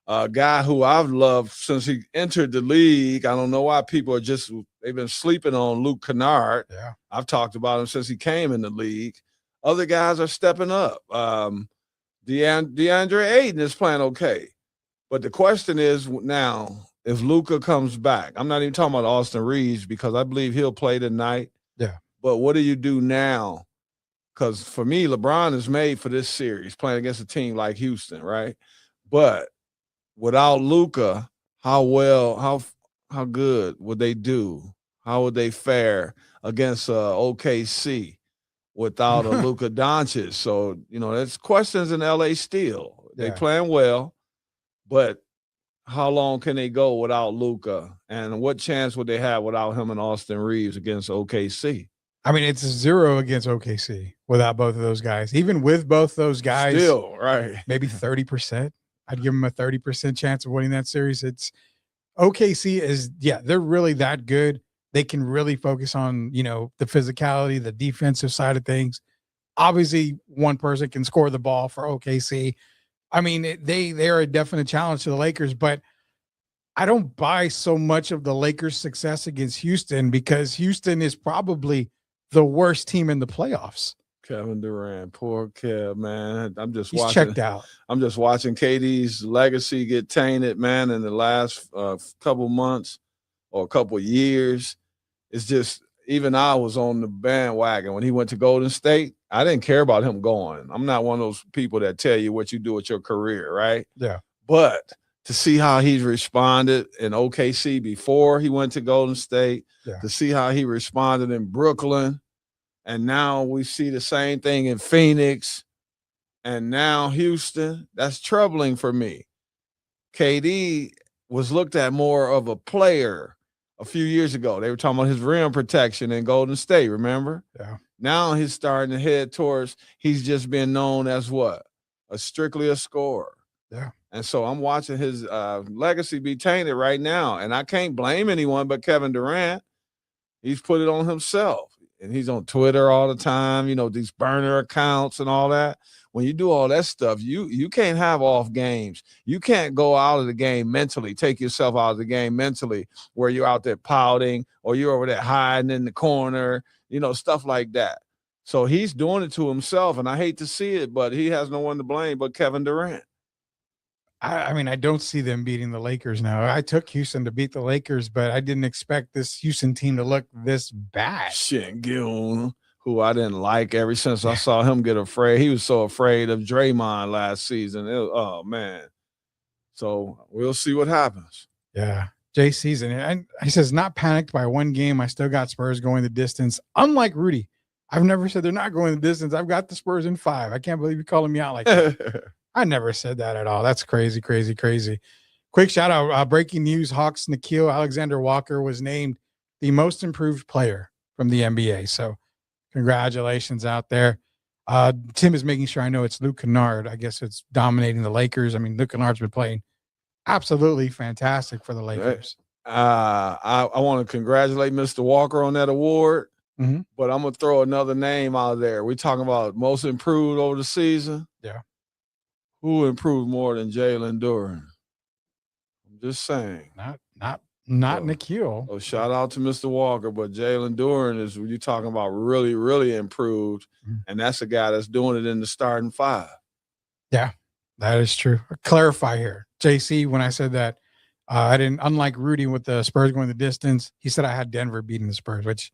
Speaker 3: A guy who I've loved since he entered the league. I don't know why people they've been sleeping on Luke Kennard.
Speaker 1: Yeah.
Speaker 3: I've talked about him since he came in the league. Other guys are stepping up. DeAndre Ayton is playing okay. But the question is now, if Luka comes back, I'm not even talking about Austin Reeves because I believe he'll play tonight.
Speaker 1: Yeah.
Speaker 3: But what do you do now? Because for me, LeBron is made for this series, playing against a team like Houston, right? But without Luka, how good would they do? How would they fare against OKC without a Luka Doncic? So, there's questions in LA still. They playing well, but how long can they go without Luka? And what chance would they have without him and Austin Reeves against OKC?
Speaker 1: I mean, it's 0 against OKC without both of those guys. Even with both those guys,
Speaker 3: still, right?
Speaker 1: Maybe 30%. I'd give them a 30% chance of winning that series. It's OKC is, they're really that good. They can really focus on, the physicality, the defensive side of things. Obviously, one person can score the ball for OKC. I mean, they are a definite challenge to the Lakers, but I don't buy so much of the Lakers' success against Houston because Houston is probably the worst team in the playoffs.
Speaker 3: Kevin Durant, poor Kev, man.
Speaker 1: He's checked out.
Speaker 3: I'm just watching KD's legacy get tainted, man, in the last couple months or a couple years. It's just, even I was on the bandwagon when he went to Golden State. I didn't care about him going. I'm not one of those people that tell you what you do with your career, right?
Speaker 1: Yeah.
Speaker 3: But to see how he's responded in OKC before he went to Golden State, to see how he responded in Brooklyn, and now we see the same thing in Phoenix, and now Houston, that's troubling for me. KD was looked at more of a player a few years ago. They were talking about his rim protection in Golden State, remember?
Speaker 1: Yeah.
Speaker 3: Now he's starting to head towards, he's just been known as what? Strictly a scorer.
Speaker 1: Yeah.
Speaker 3: And so I'm watching his legacy be tainted right now. And I can't blame anyone but Kevin Durant. He's put it on himself. And he's on Twitter all the time, these burner accounts and all that. When you do all that stuff, you can't have off games. You can't go out of the game mentally, take yourself out of the game mentally where you're out there pouting or you're over there hiding in the corner, stuff like that. So he's doing it to himself, and I hate to see it, but he has no one to blame but Kevin Durant.
Speaker 1: I mean, I don't see them beating the Lakers now. I took Houston to beat the Lakers, but I didn't expect this Houston team to look this bad.
Speaker 3: Gil, who I didn't like ever since I saw him get afraid. He was so afraid of Draymond last season. Oh, man. So we'll see what happens.
Speaker 1: Yeah. Jay season. And he says, not panicked by one game. I still got Spurs going the distance. Unlike Rudy, I've never said they're not going the distance. I've got the Spurs in 5. I can't believe you're calling me out like that. I never said that at all. That's crazy, crazy, crazy. Quick shout out. Breaking news. Hawks Nickeil Alexander-Walker was named the most improved player from the NBA. So congratulations out there. Tim is making sure I know it's Luke Kennard. I guess it's dominating the Lakers. I mean, Luke Kennard's been playing absolutely fantastic for the Lakers.
Speaker 3: I want to congratulate Mr. Walker on that award, but I'm going to throw another name out there. We're talking about most improved over the season.
Speaker 1: Yeah.
Speaker 3: Who improved more than Jalen Duren? I'm just saying.
Speaker 1: Not Nikhil.
Speaker 3: So shout out to Mr. Walker, but Jalen Duren is when you're talking about really, really improved, and that's a guy that's doing it in the starting five.
Speaker 1: Yeah, that is true. Clarify here, JC. When I said that, I didn't. Unlike Rudy with the Spurs going the distance, he said I had Denver beating the Spurs. Which,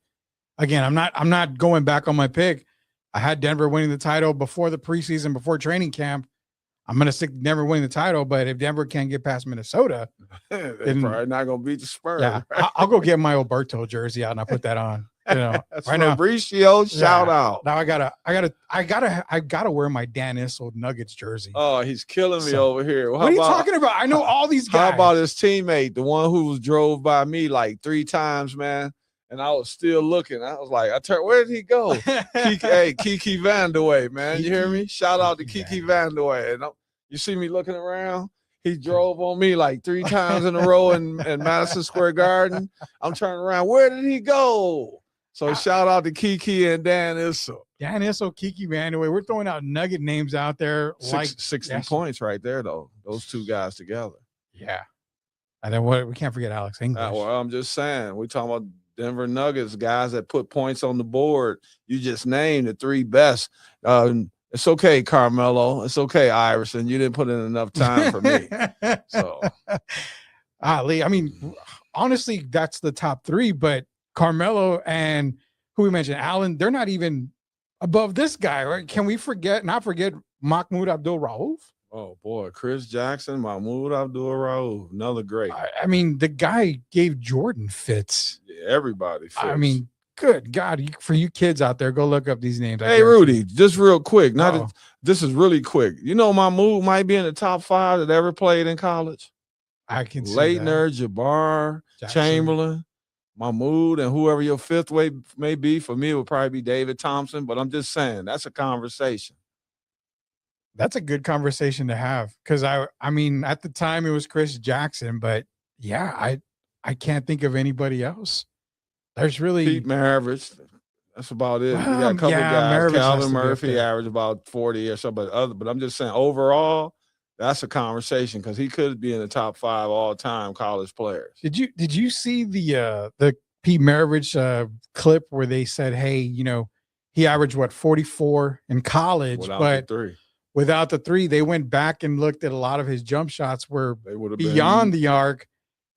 Speaker 1: again, I'm not going back on my pick. I had Denver winning the title before the preseason, before training camp. I'm going to stick Denver winning the title, but if Denver can't get past Minnesota,
Speaker 3: they're probably not going to beat the Spurs.
Speaker 1: Yeah, I'll go get my Alberto jersey out and I put that on. You know,
Speaker 3: that's
Speaker 1: right now.
Speaker 3: Fabricio, shout out.
Speaker 1: Now I gotta wear my Dan Issel Nuggets jersey.
Speaker 3: Oh, he's killing me over here.
Speaker 1: What are you talking about? I know all these guys.
Speaker 3: How about his teammate, the one who drove by me like 3 times, man? And I was still looking. I was like, where did he go? Kiki Vandeweghe, man. You hear me? Shout out to Kiki Vandeweghe. And you see me looking around? He drove on me like 3 times in a row in Madison Square Garden. I'm turning around. Where did he go? So shout out to Kiki and Dan Issel.
Speaker 1: Dan Issel, Kiki Vandeweghe. We're throwing out Nugget names out there.
Speaker 3: 60 points right there, though. Those 2 guys together.
Speaker 1: Yeah. And then we can't forget Alex English.
Speaker 3: Well, I'm just saying. We're talking about Denver Nuggets, guys that put points on the board. You just named the 3 best. It's okay, Carmelo. It's okay, Iverson. You didn't put in enough time for me. So,
Speaker 1: Lee, I mean, honestly, that's the top 3. But Carmelo and who we mentioned, Allen, they're not even above this guy, right? Can we not forget Mahmoud Abdul-Rauf?
Speaker 3: Oh, boy. Chris Jackson, Mahmoud Abdul-Rauf, another great.
Speaker 1: I mean, the guy gave Jordan fits.
Speaker 3: Yeah, everybody fits.
Speaker 1: I mean, good God, for you kids out there, go look up these names.
Speaker 3: Hey, Rudy, just real quick. This is really quick. You know, Mahmoud might be in the top 5 that ever played in college.
Speaker 1: I can see
Speaker 3: Leitner, Jabbar, Chamberlain, Mahmoud, and whoever your 5th way may be. For me, it would probably be David Thompson, but I'm just saying that's a conversation.
Speaker 1: That's a good conversation to have because I mean, at the time it was Chris Jackson, but yeah, I can't think of anybody else. There's really
Speaker 3: Pete Maravich. That's about it. We got a couple guys.
Speaker 1: Maravich
Speaker 3: Calvin Murphy averaged about 40 or so, but I'm just saying overall, that's a conversation because he could be in the top 5 all-time college players.
Speaker 1: Did you see the Pete Maravich clip where they said, hey, you know, he averaged 44 in college, but without the 3, they went back and looked at a lot of his jump shots were beyond the arc.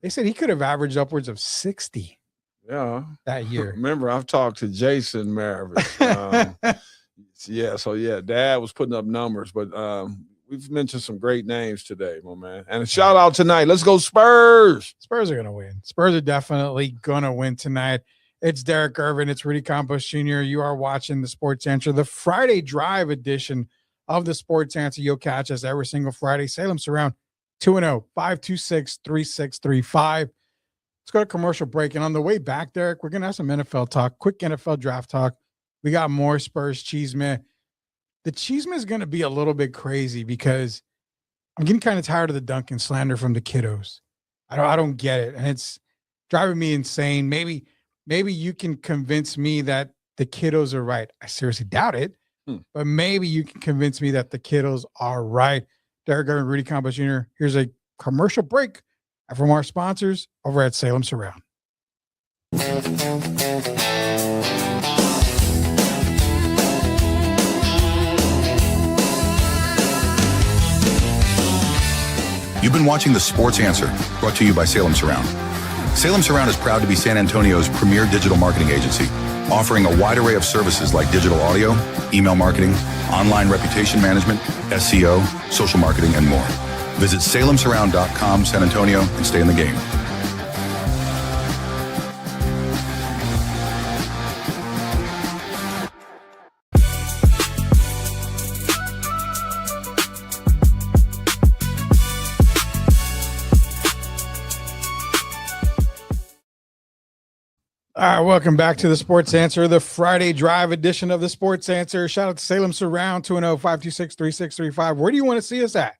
Speaker 1: They said he could have averaged upwards of 60.
Speaker 3: Yeah,
Speaker 1: that year.
Speaker 3: Remember, I've talked to Jason Maravich. Dad was putting up numbers, but we've mentioned some great names today, my man. And a shout out tonight. Let's go Spurs.
Speaker 1: Spurs are gonna win. Spurs are definitely gonna win tonight. It's Derrick Gervin. It's Rudy Campos Jr. You are watching the Sports Answer, the Friday Drive edition of the Sports Answer. You'll catch us every single Friday. Salem Surround 210-526-3635. Let's go to commercial break. And on the way back, Derrick, we're going to have some NFL talk, quick NFL draft talk. We got more Spurs Chisme. The Chisme is going to be a little bit crazy because I'm getting kind of tired of the Duncan slander from the kiddos. I don't get it. And it's driving me insane. Maybe you can convince me that the kiddos are right. I seriously doubt it. But maybe you can convince me that the kiddos are right. Derrick and Rudy Campos Jr. Here's a commercial break from our sponsors over at Salem Surround.
Speaker 5: You've been watching The Sports Answer, brought to you by Salem Surround. Salem Surround is proud to be San Antonio's premier digital marketing agency, offering a wide array of services like digital audio, email marketing, online reputation management, SEO, social marketing, and more. Visit salemsurround.com, San Antonio, and stay in the game.
Speaker 1: All right, welcome back to the Sports Answer, the Friday Drive edition of the Sports Answer. Shout out to Salem Surround, 210-526-3635. Where do you want to see us at?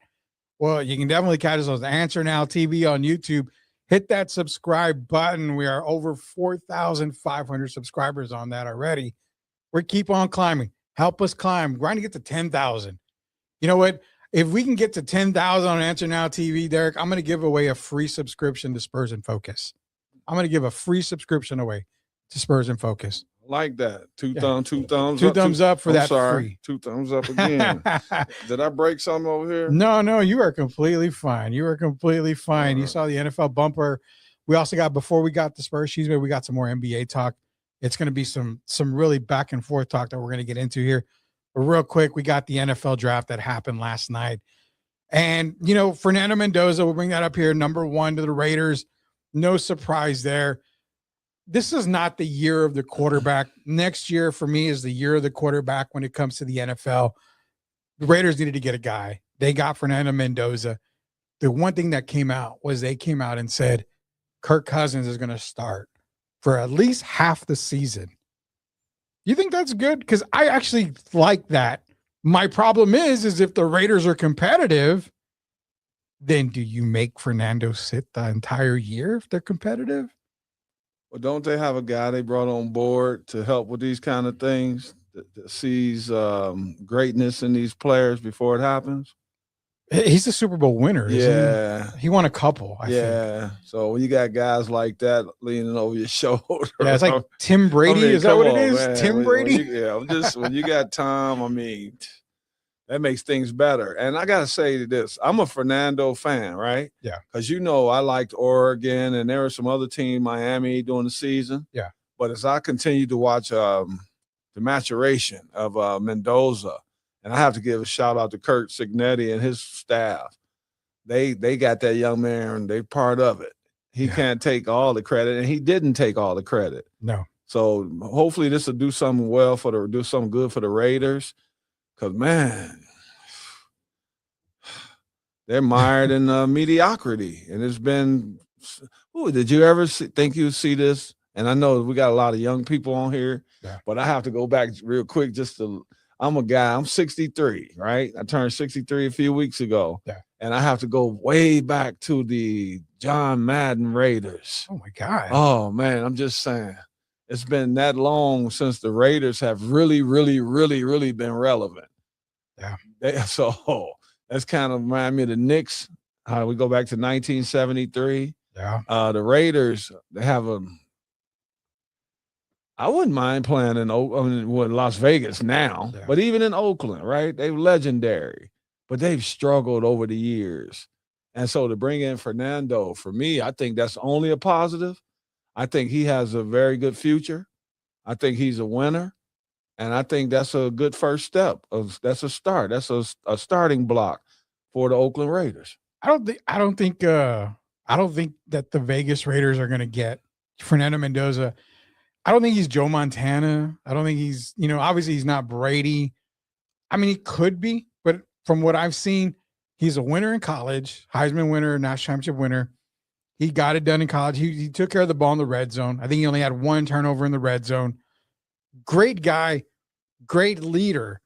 Speaker 1: Well, you can definitely catch us on Answer Now TV on YouTube. Hit that subscribe button. We are over 4,500 subscribers on that already. We keep on climbing. Help us climb. We're trying to get to 10,000. You know what? If we can get to 10,000 on Answer Now TV, Derrick, I'm going to give away a free subscription to Spurs in Focus. I'm going to give a free subscription away to Spurs in Focus.
Speaker 3: Like that. Two thumbs up
Speaker 1: for that free.
Speaker 3: 2 thumbs up again. Did I break something over here?
Speaker 1: No, you are completely fine. You are completely fine. You saw the NFL bumper. We also got, before we got the Spurs Chisme, we got some more NBA talk. It's going to be some really back and forth talk that we're going to get into here. But real quick, we got the NFL draft that happened last night. And, Fernando Mendoza, we'll bring that up here, number 1 to the Raiders. No surprise there. This is not the year of the quarterback. Next year for me is the year of the quarterback when it comes to the NFL. The Raiders needed to get a guy. They got Fernando Mendoza. The one thing that came out was they came out and said Kirk Cousins is going to start for at least half the season. You think that's good? Because I actually like that. My problem is if the Raiders are competitive, then do you make Fernando sit the entire year if they're competitive?
Speaker 3: Well, don't they have a guy they brought on board to help with these kind of things that sees greatness in these players before it happens?
Speaker 1: He's a Super Bowl winner.
Speaker 3: Yeah.
Speaker 1: He won a couple, I think.
Speaker 3: So when you got guys like that leaning over your shoulder.
Speaker 1: Yeah, it's like Tim Brady. Is that what it is? Man. Tim Brady?
Speaker 3: When you got Tom, that makes things better. And I got to say this, I'm a Fernando fan, right?
Speaker 1: Yeah.
Speaker 3: Because, I liked Oregon, and there were some other team, Miami, during the season.
Speaker 1: Yeah.
Speaker 3: But as I continue to watch the maturation of Mendoza, and I have to give a shout out to Kurt Signetti and his staff. They got that young man, and they part of it. He can't take all the credit, and he didn't take all the credit.
Speaker 1: No.
Speaker 3: So hopefully this will do something do something good for the Raiders. Because, man, they're mired in mediocrity. And it's been did you ever think you'd see this? And I know we got a lot of young people on here, but I have to go back real quick I'm a guy, I'm 63, right? I turned 63 a few weeks ago.
Speaker 1: Yeah.
Speaker 3: And I have to go way back to the John Madden Raiders.
Speaker 1: Oh, my God.
Speaker 3: Oh, man, I'm just saying. It's been that long since the Raiders have really, really, really, really been relevant.
Speaker 1: Yeah.
Speaker 3: So that's kind of remind me of the Knicks. How we go back to 1973.
Speaker 1: Yeah.
Speaker 3: The Raiders, they have I wouldn't mind playing in Las Vegas now, but even in Oakland, right? They're legendary, but they've struggled over the years. And so to bring in Fernando, for me, I think that's only a positive. I think he has a very good future. I think he's a winner. And I think that's a good first step. That's a start. That's a starting block for the Oakland Raiders.
Speaker 1: I don't think that the Vegas Raiders are going to get Fernando Mendoza. I don't think he's Joe Montana. I don't think he's, obviously he's not Brady. He could be, but from what I've seen, he's a winner in college, Heisman winner, national championship winner. He got it done in college. He took care of the ball in the red zone. I think he only had 1 turnover in the red zone. Great guy, great leader,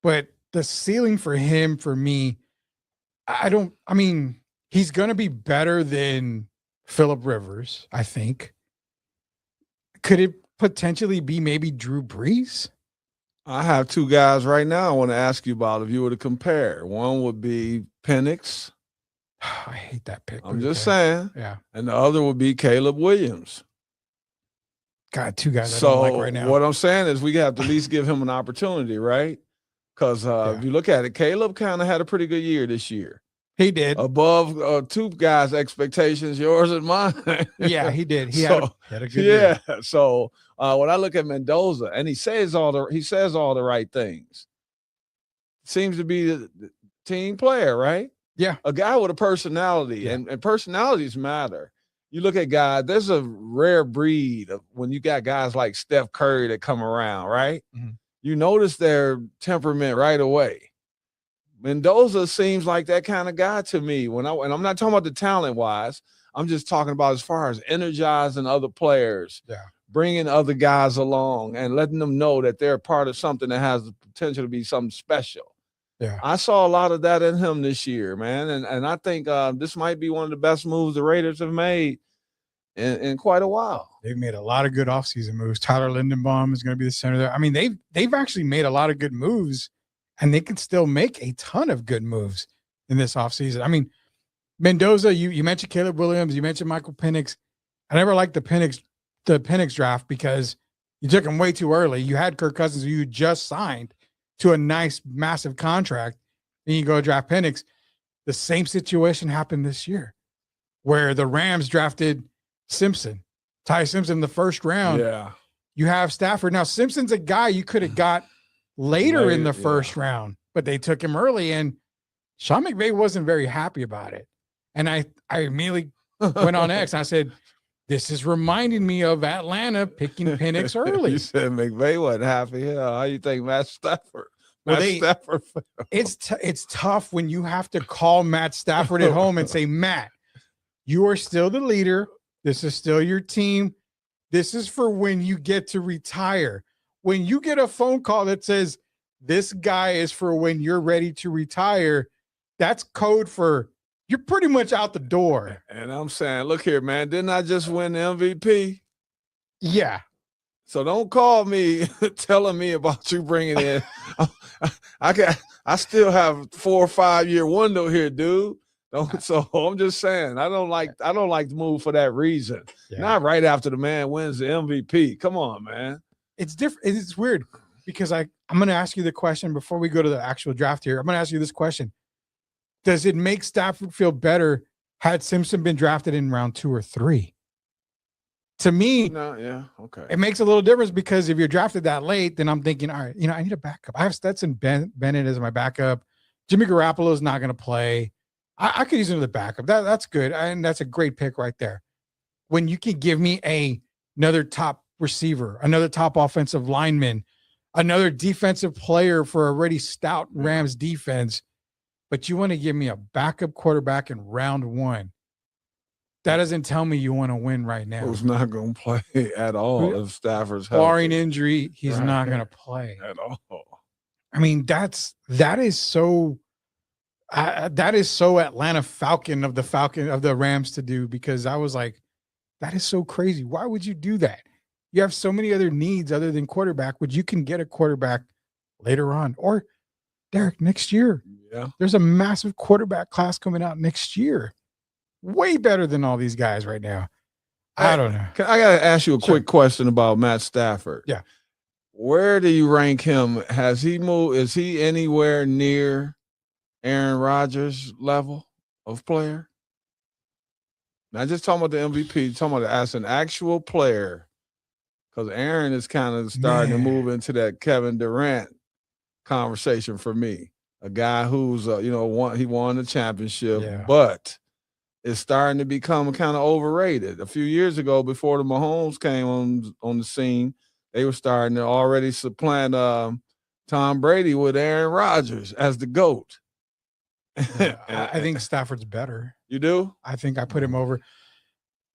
Speaker 1: but the ceiling for him, for me, he's going to be better than Phillip Rivers, I think. Could it potentially be maybe Drew Brees?
Speaker 3: I have 2 guys right now I want to ask you about if you were to compare. One would be Penix.
Speaker 1: I hate that pick.
Speaker 3: I'm just saying.
Speaker 1: Yeah.
Speaker 3: And the other would be Caleb Williams.
Speaker 1: God, 2 guys I don't like right now.
Speaker 3: What I'm saying is we have to at least give him an opportunity, right? Because if you look at it, Caleb kind of had a pretty good year this year.
Speaker 1: He did.
Speaker 3: Above 2 guys' expectations, yours and mine.
Speaker 1: Yeah, he did. He had a good year.
Speaker 3: So when I look at Mendoza, and he says all the right things, seems to be the team player, right?
Speaker 1: Yeah.
Speaker 3: A guy with a personality, and personalities matter. You look at guys, there's a rare breed of when you got guys like Steph Curry that come around, right?
Speaker 1: Mm-hmm.
Speaker 3: You notice their temperament right away. Mendoza seems like that kind of guy to me. And I'm not talking about the talent wise, I'm just talking about as far as energizing other players, bringing other guys along and letting them know that they're part of something that has the potential to be something special.
Speaker 1: Yeah.
Speaker 3: I saw a lot of that in him this year, man. And I think this might be one of the best moves the Raiders have made in quite a while.
Speaker 1: They've made a lot of good offseason moves. Tyler Lindenbaum is going to be the center there. I mean, they've actually made a lot of good moves, and they can still make a ton of good moves in this offseason. I mean, Mendoza, you mentioned Caleb Williams, you mentioned Michael Penix. I never liked the Penix draft because you took him way too early. You had Kirk Cousins, who you just signed to a nice, massive contract. Then you go draft Penix. The same situation happened this year where the Rams drafted Ty Simpson in the first round.
Speaker 3: Yeah.
Speaker 1: You have Stafford. Now, Simpson's a guy you could have got later in the first round, but they took him early, and Sean McVay wasn't very happy about it. And I immediately went on X and I said, this is reminding me of Atlanta picking Penix early.
Speaker 3: You said McVay wasn't happy. Yeah, how you think Matt Stafford? Stafford.
Speaker 1: It's tough when you have to call Matt Stafford at home and say, Matt, you are still the leader. This is still your team. This is for when you get to retire. When you get a phone call that says this guy is for when you're ready to retire, that's code for you're pretty much out the door.
Speaker 3: And I'm saying, look here, man, didn't I just win the MVP?
Speaker 1: Yeah.
Speaker 3: So don't call me telling me about you bringing in. I still have 4 or 5 year window here, dude. So I'm just saying, I don't like the move for that reason. Yeah. Not right after the man wins the MVP. Come on, man.
Speaker 1: It's different. It's weird because I'm going to ask you the question before we go to the actual draft here. I'm going to ask you this question. Does it make Stafford feel better had Simpson been drafted in round 2 or 3? To me,
Speaker 3: okay.
Speaker 1: It makes a little difference because if you're drafted that late, then I'm thinking, all right, I need a backup. I have Stetson Bennett as my backup. Jimmy Garoppolo is not going to play. I could use him as a backup. That's good. And that's a great pick right there. When you can give me another top receiver, another top offensive lineman, another defensive player for a already stout Rams defense, but you want to give me a backup quarterback in round 1. That doesn't tell me you want to win right now.
Speaker 3: Who's not going to play at all if Stafford's healthy.
Speaker 1: Barring injury, he's not going to play
Speaker 3: at all.
Speaker 1: I mean, that is so Atlanta Falcon of the Rams to do, because I was like, that is so crazy. Why would you do that? You have so many other needs other than quarterback, which you can get a quarterback later on. Or Derrick, next year.
Speaker 3: Yeah.
Speaker 1: There's a massive quarterback class coming out next year. Way better than all these guys right now. I don't know.
Speaker 3: I got to ask you a quick question about Matt Stafford.
Speaker 1: Yeah.
Speaker 3: Where do you rank him? Has he moved? Is he anywhere near Aaron Rodgers level of player? Not just talking about the MVP, talking about as an actual player, because Aaron is kind of starting to move into that Kevin Durant conversation for me. A guy who's, he won the championship, but is starting to become kind of overrated. A few years ago, before the Mahomes came on the scene, they were starting to already supplant Tom Brady with Aaron Rodgers as the GOAT.
Speaker 1: I think Stafford's better.
Speaker 3: You do?
Speaker 1: I think I put him over.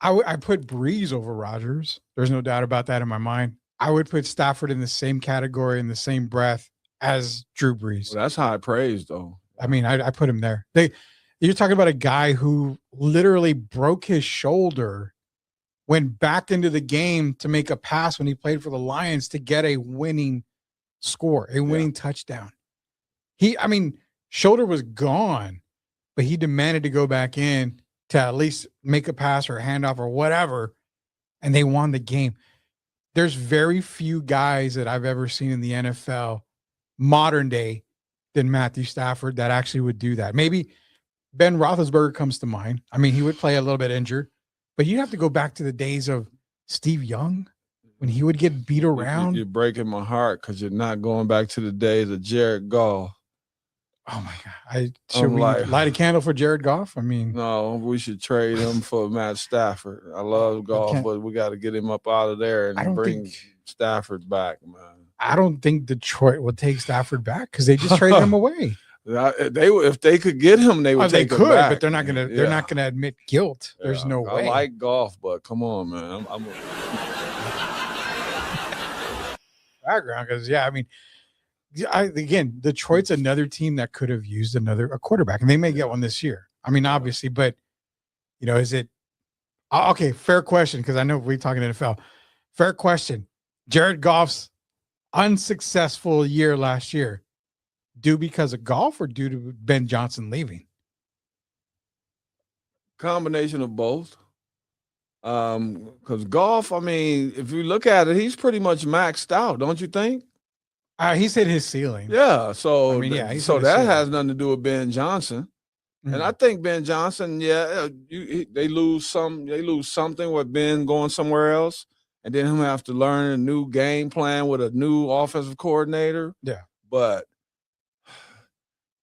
Speaker 1: I put Breeze over Rodgers. There's no doubt about that in my mind. I would put Stafford in the same category, in the same breath as Drew Brees.
Speaker 3: Well, that's high praise, though.
Speaker 1: I mean, I put him there. You're talking about a guy who literally broke his shoulder, went back into the game to make a pass when he played for the Lions to get a winning score, a winning touchdown. Shoulder was gone, but he demanded to go back in to at least make a pass or a handoff or whatever, and they won the game. There's very few guys that I've ever seen in the NFL modern day than Matthew Stafford that actually would do that. Maybe Ben Roethlisberger comes to mind. I mean, he would play a little bit injured, but you have to go back to the days of Steve Young when he would get beat around.
Speaker 3: You're breaking my heart because you're not going back to the days of Jared Goff.
Speaker 1: Oh my God! Should we light a candle for Jared Goff? I mean,
Speaker 3: no, we should trade him for Matt Stafford. I love Goff, but we got to get him up out of there and bring Stafford back, man.
Speaker 1: I don't think Detroit will take Stafford back because they just traded him away.
Speaker 3: If they could get him, they would. They could,
Speaker 1: but they're not gonna. They're not gonna admit guilt. There's no way.
Speaker 3: I like Goff, but come on, man.
Speaker 1: background because again, Detroit's another team that could have used a quarterback, and they may get one this year. I mean, obviously, but is it okay? Fair question, because I know we're talking NFL. Fair question. Jared Goff's unsuccessful year last year, due because of Goff or due to Ben Johnson leaving?
Speaker 3: Combination of both. Because Goff, I mean, if you look at it, he's pretty much maxed out, don't you think?
Speaker 1: He's hit his ceiling.
Speaker 3: Yeah. So,
Speaker 1: so
Speaker 3: that has nothing to do with Ben Johnson.
Speaker 1: Mm-hmm.
Speaker 3: And I think Ben Johnson, they lose something with Ben going somewhere else, and then him have to learn a new game plan with a new offensive coordinator.
Speaker 1: Yeah.
Speaker 3: But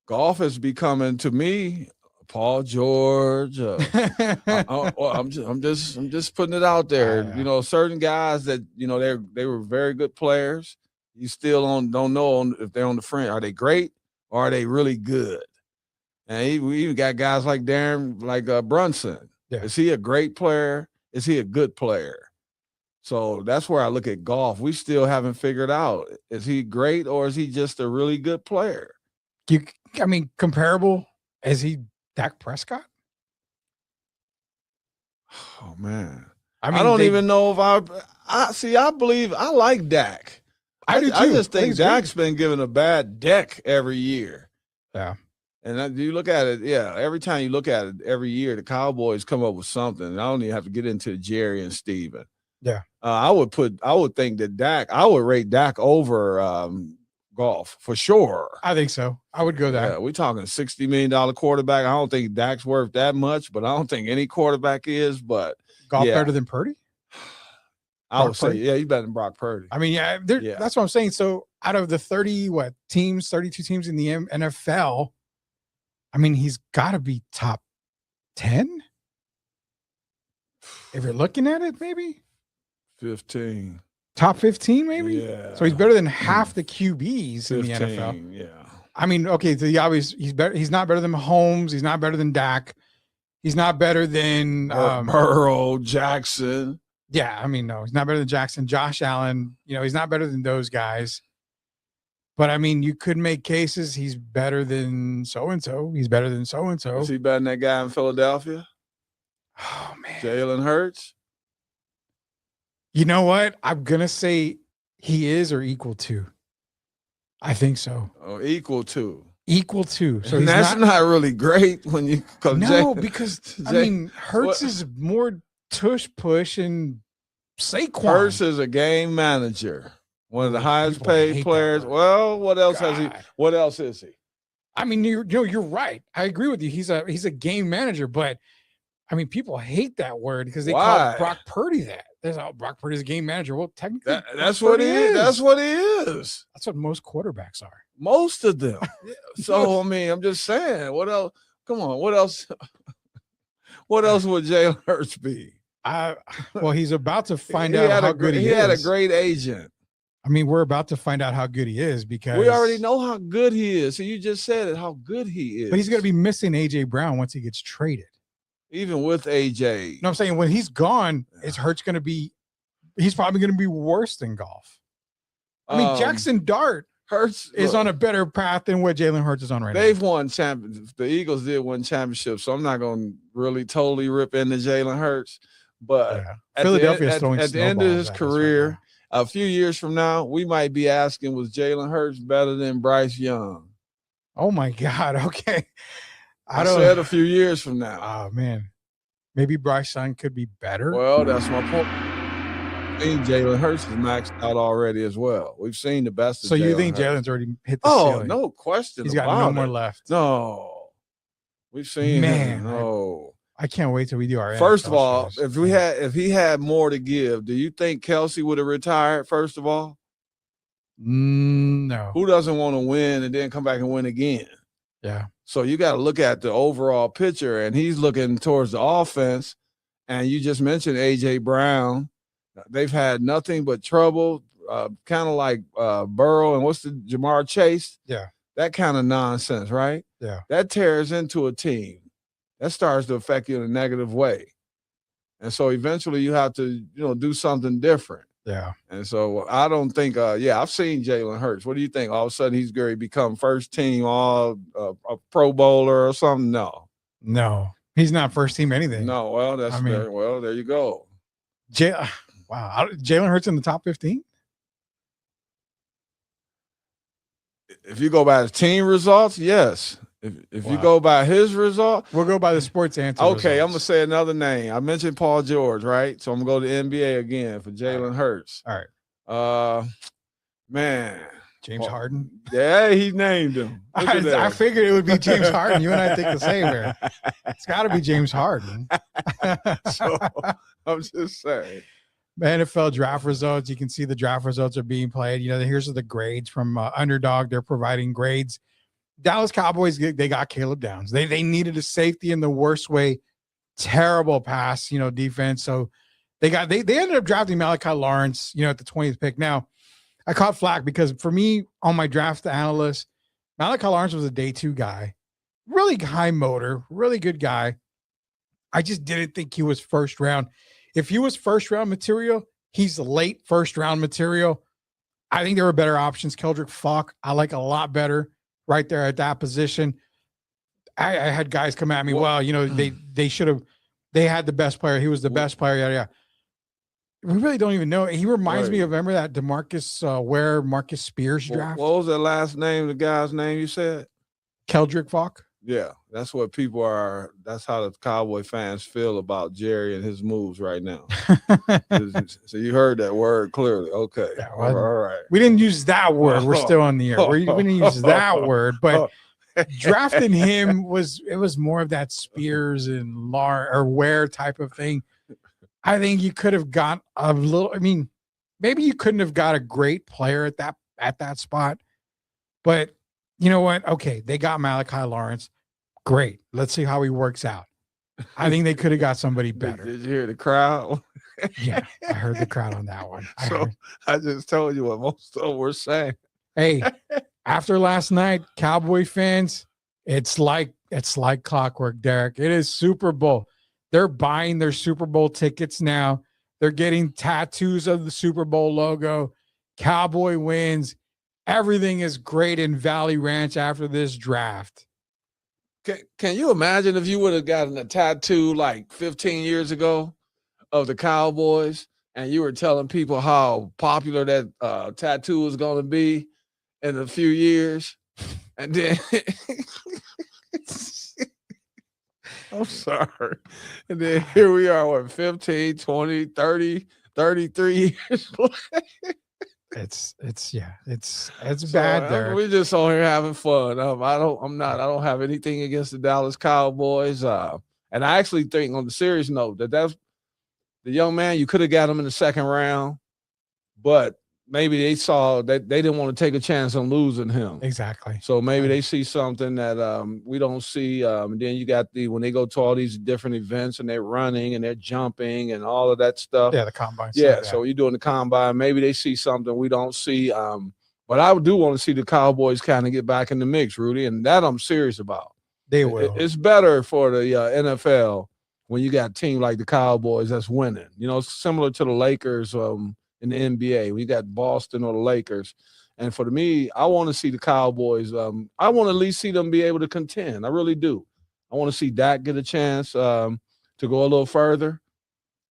Speaker 3: Goff is becoming, to me, Paul George. I'm just putting it out there. Certain guys that they were very good players. You still don't know if they're on the fringe. Are they great or are they really good? And we even got guys like Darren, like Brunson.
Speaker 1: Yeah.
Speaker 3: Is he a great player? Is he a good player? So that's where I look at Goff. We still haven't figured out, is he great or is he just a really good player?
Speaker 1: Comparable, is he Dak Prescott?
Speaker 3: Oh, man.
Speaker 1: I
Speaker 3: don't even know if I believe I like Dak.
Speaker 1: I do too.
Speaker 3: I just think Dak's been given a bad deck every year.
Speaker 1: Yeah.
Speaker 3: And you look at it, every time you look at it, every year, the Cowboys come up with something. And I don't even have to get into Jerry and Steven.
Speaker 1: Yeah.
Speaker 3: I would think that I would rate Dak over Goff for sure.
Speaker 1: I think so. I would go there.
Speaker 3: Yeah, we're talking $60 million quarterback. I don't think Dak's worth that much, but I don't think any quarterback is. But
Speaker 1: Goff better than Purdy?
Speaker 3: I would say, he's better than Brock Purdy.
Speaker 1: I mean, that's what I'm saying. So out of the 32 teams in the NFL, I mean, he's got to be top 10. If you're looking at it, maybe
Speaker 3: 15.
Speaker 1: Top 15, maybe?
Speaker 3: Yeah.
Speaker 1: So he's better than half the QBs 15, in the NFL.
Speaker 3: Yeah.
Speaker 1: I mean, okay, the obvious, he's better. He's not better than Mahomes. He's not better than Dak. He's not better than
Speaker 3: Burrow, Jackson.
Speaker 1: Yeah, I mean, no, he's not better than Jackson, Josh Allen. He's not better than those guys. But I mean, you could make cases he's better than so-and-so. He's better than so-and-so.
Speaker 3: Is he better than that guy in Philadelphia?
Speaker 1: Oh, man.
Speaker 3: Jalen Hurts?
Speaker 1: You know what? I'm going to say he is or equal to. I think so.
Speaker 3: Oh, equal to.
Speaker 1: Equal to. So
Speaker 3: that's not really great when you come.
Speaker 1: No, because I mean, Hurts is more tush push and Saquon.
Speaker 3: Hurts is a game manager, one of the highest paid players. Well, what else has he? What else is he?
Speaker 1: I mean, you're right. I agree with you. He's a game manager, but I mean, people hate that word because they call Brock Purdy that. Brock Purdy's a game manager. Well, technically,
Speaker 3: that's what he is. That's what he is.
Speaker 1: That's what most quarterbacks are.
Speaker 3: Most of them. So I mean, I'm just saying. What else? Come on. What else? What else would Jalen Hurts be?
Speaker 1: Well, he's about to find out how good he is.
Speaker 3: He had a great agent.
Speaker 1: I mean, we're about to find out how good he is because
Speaker 3: we already know how good he is. So you just said it, how good he is.
Speaker 1: But he's going to be missing A.J. Brown once he gets traded.
Speaker 3: Even with A.J.
Speaker 1: No, I'm saying when he's gone, he's probably going to be worse than Goff. I mean, Jackson Dart is on a better path than what Jalen Hurts is on right now.
Speaker 3: They've won championships. The Eagles did win championships, so I'm not going to really totally rip into Jalen Hurts. But
Speaker 1: Philadelphia is throwing
Speaker 3: at the end of his career, a few years from now, we might be asking, was Jalen Hurts better than Bryce Young?
Speaker 1: Oh, my God. Okay.
Speaker 3: I said a few years from now.
Speaker 1: Oh, man. Maybe Bryce Young could be better.
Speaker 3: Well, that's my point. I think Jalen Hurts is maxed out already as well. We've seen the best of
Speaker 1: So you
Speaker 3: Jalen
Speaker 1: think
Speaker 3: Hurts.
Speaker 1: Jalen's already hit the ceiling?
Speaker 3: Oh, no question.
Speaker 1: He's got no more left.
Speaker 3: No. We've seen him. No.
Speaker 1: I can't wait till we do our
Speaker 3: First
Speaker 1: NFL
Speaker 3: of all,
Speaker 1: shows.
Speaker 3: if he had more to give, do you think Kelsey would have retired, first of all?
Speaker 1: No.
Speaker 3: Who doesn't want to win and then come back and win again?
Speaker 1: Yeah.
Speaker 3: So you got to look at the overall picture, and he's looking towards the offense. And you just mentioned A.J. Brown. They've had nothing but trouble, kind of like Burrow and Jamar Chase?
Speaker 1: Yeah.
Speaker 3: That kind of nonsense, right?
Speaker 1: Yeah.
Speaker 3: That tears into a team. That starts to affect you in a negative way. And so eventually you have to, do something different.
Speaker 1: Yeah.
Speaker 3: And so I don't think, I've seen Jalen Hurts. What do you think? All of a sudden he's going to become first team all a Pro Bowler or something?
Speaker 1: No, he's not first team anything.
Speaker 3: No, well, there you go.
Speaker 1: Wow. Jalen Hurts in the top 15?
Speaker 3: If you go by his team results, yes. If you go by his result,
Speaker 1: we'll go by the sports answer.
Speaker 3: Okay,
Speaker 1: results.
Speaker 3: I'm gonna say another name. I mentioned Paul George, right? So I'm gonna go to the NBA again for Jalen Hurts.
Speaker 1: All right.
Speaker 3: Man,
Speaker 1: James Harden.
Speaker 3: Yeah, he named him.
Speaker 1: I figured it would be James Harden. You and I think the same here. It's got to be James Harden.
Speaker 3: So I'm just saying.
Speaker 1: NFL draft results. You can see the draft results are being played. Here's the grades from Underdog. They're providing grades. Dallas Cowboys, they got Caleb Downs. They needed a safety in the worst way. Terrible pass, defense. So they ended up drafting Malachi Lawrence, at the 20th pick. Now, I caught flack because for me, on my draft analyst, Malachi Lawrence was a day 2 guy. Really high motor, really good guy. I just didn't think he was first round. If he was first round material, he's late first round material. I think there were better options. Keldrick Falk, I like a lot better right there at that position. I had guys come at me, they should have, they had the best player. He was the best player. Yeah. We really don't even know. He reminds me of, remember that DeMarcus Marcus Spears draft?
Speaker 3: What was the last name, the guy's name you said?
Speaker 1: Keldrick Falk.
Speaker 3: Yeah, that's what people are. That's how the Cowboy fans feel about Jerry and his moves right now. So you heard that word clearly. Okay.
Speaker 1: Yeah, well,
Speaker 3: all right.
Speaker 1: We didn't use that word. We're still on the air. We didn't use that word, but drafting him was more of that Spears and Ware type of thing. I think you could have got a little. I mean, maybe you couldn't have got a great player at that spot, but you know what? Okay, they got Malachi Lawrence. Great. Let's see how he works out. I think they could have got somebody better.
Speaker 3: Did you hear the crowd?
Speaker 1: Yeah, I heard the crowd on that one.
Speaker 3: I just told you what most of them were saying.
Speaker 1: Hey, after last night, Cowboy fans, it's like clockwork, Derrick. It is Super Bowl. They're buying their Super Bowl tickets now. They're getting tattoos of the Super Bowl logo. Cowboy wins. Everything is great in Valley Ranch after this draft.
Speaker 3: Can you imagine if you would have gotten a tattoo like 15 years ago of the Cowboys and you were telling people how popular that tattoo was going to be in a few years? And then I'm sorry. And then here we are, 15, 20, 30, 33 years later.
Speaker 1: It's bad there.
Speaker 3: We're just on here having fun. I don't have anything against the Dallas Cowboys. And I actually think, on the serious note, that's the young man, you could have got him in the second round, but maybe they saw that they didn't want to take a chance on losing him.
Speaker 1: Exactly.
Speaker 3: So maybe they see something that we don't see. And then you got when they go to all these different events and they're running and they're jumping and all of that stuff.
Speaker 1: Yeah, the combine.
Speaker 3: Yeah, so you're doing the combine. Maybe they see something we don't see. But I do want to see the Cowboys kind of get back in the mix, Rudy, and that I'm serious about.
Speaker 1: They will.
Speaker 3: It's better for the NFL when you got a team like the Cowboys that's winning. It's similar to the Lakers in the NBA. We got Boston or the Lakers. And for me, I want to see the Cowboys. I want to at least see them be able to contend. I really do. I want to see Dak get a chance to go a little further.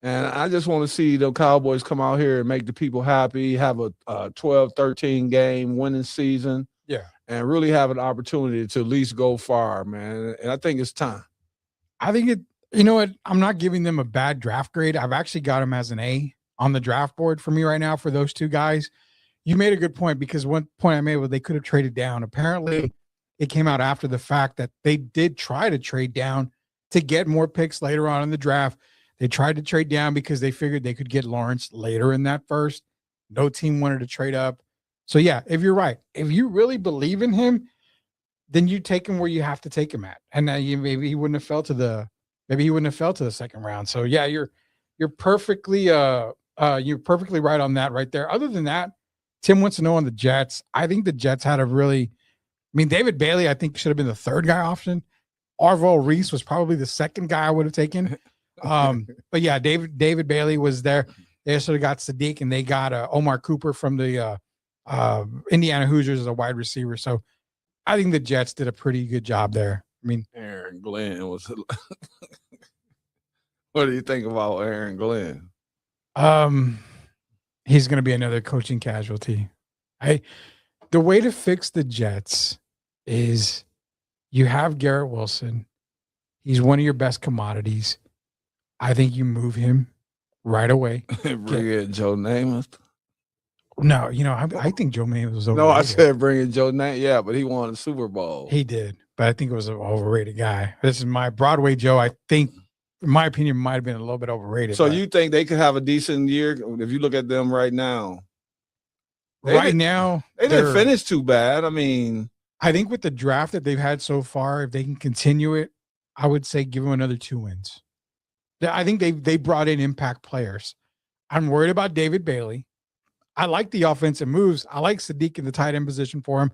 Speaker 3: And I just want to see the Cowboys come out here and make the people happy, have a 12-13 game winning season.
Speaker 1: Yeah.
Speaker 3: And really have an opportunity to at least go far, man. And I think it's time.
Speaker 1: I think you know what? I'm not giving them a bad draft grade. I've actually got them as an A on the draft board for me right now for those two guys. You made a good point, because one point I made was they could have traded down. Apparently, it came out after the fact that they did try to trade down to get more picks later on in the draft. They tried to trade down because they figured they could get Lawrence later in that first. No team wanted to trade up. So, yeah, if you're right, if you really believe in him, then you take him where you have to take him at. And maybe he wouldn't have fell to the second round. So, yeah, you're perfectly right on that right there. Other than that, Tim wants to know on the Jets. I think the Jets had David Bailey, I think, should have been the third guy option. Arvell Reese was probably the second guy I would have taken. But yeah, David Bailey was there. They also got Sadiq, and they got Omar Cooper from the Indiana Hoosiers as a wide receiver. So I think the Jets did a pretty good job there. I mean,
Speaker 3: Aaron Glenn was. What do you think about Aaron Glenn?
Speaker 1: He's going to be another coaching casualty. The way to fix the Jets is you have Garrett Wilson. He's one of your best commodities. I think you move him right away.
Speaker 3: Bring in Joe Namath.
Speaker 1: No, I think Joe Namath was overrated.
Speaker 3: No, I said bring in Joe Namath. Yeah, but he won the Super Bowl.
Speaker 1: He did, but I think it was an overrated guy. This is my Broadway Joe. I think, in my opinion, might have been a little bit overrated.
Speaker 3: So you think they could have a decent year if you look at them right now?
Speaker 1: They
Speaker 3: didn't finish too bad. I mean,
Speaker 1: I think with the draft that they've had so far, if they can continue it, I would say give them another 2 wins. I think they brought in impact players. I'm worried about David Bailey. I like the offensive moves. I like Sadiq in the tight end position for him.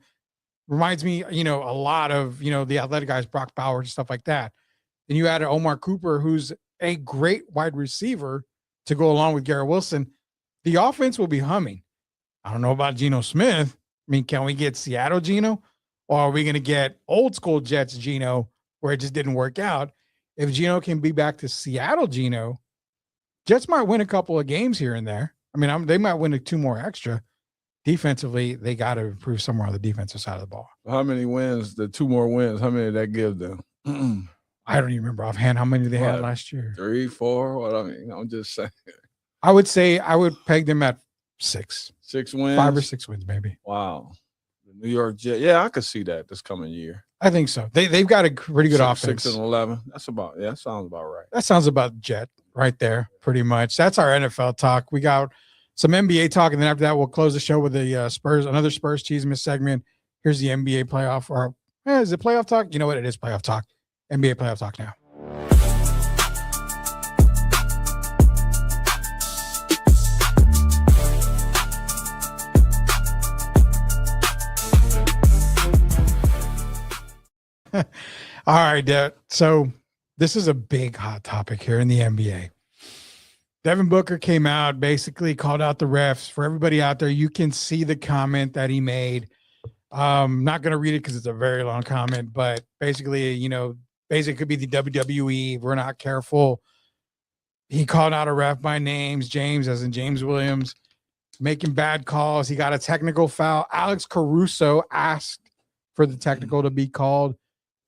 Speaker 1: Reminds me, a lot of, the athletic guys, Brock Bowers and stuff like that. Then you added Omar Cooper, who's a great wide receiver to go along with Garrett Wilson. The offense will be humming. I don't know about Geno Smith. I mean, can we get Seattle Geno? Or are we going to get old school Jets Geno where it just didn't work out? If Geno can be back to Seattle Geno, Jets might win a couple of games here and there. I mean, they might win 2 more extra. Defensively, they got to improve somewhere on the defensive side of the ball.
Speaker 3: How many wins, the 2 more wins, how many did that give them?
Speaker 1: I don't even remember offhand how many they had last year.
Speaker 3: 3, 4? What I mean, I'm just saying.
Speaker 1: I would say I would peg them at 6.
Speaker 3: 6 wins?
Speaker 1: 5 or 6 wins, maybe.
Speaker 3: Wow. The New York Jets. Yeah, I could see that this coming year.
Speaker 1: I think so. They've got a pretty good offense.
Speaker 3: 6 and 11. That sounds about right.
Speaker 1: That sounds about Jet right there, pretty much. That's our NFL talk. We got some NBA talk, and then after that, we'll close the show with the another Spurs Chisme segment. Here's the NBA playoff, or is it playoff talk? You know what? It is playoff talk. NBA playoff talk now. All right, so this is a big hot topic here in the NBA. Devin Booker came out, basically called out the refs. For everybody out there, you can see the comment that he made. Not going to read it because it's a very long comment, but basically, basically could be the WWE. We're not careful. He called out a ref by names, James, as in James Williams, making bad calls. He got a technical foul. Alex Caruso asked for the technical to be called.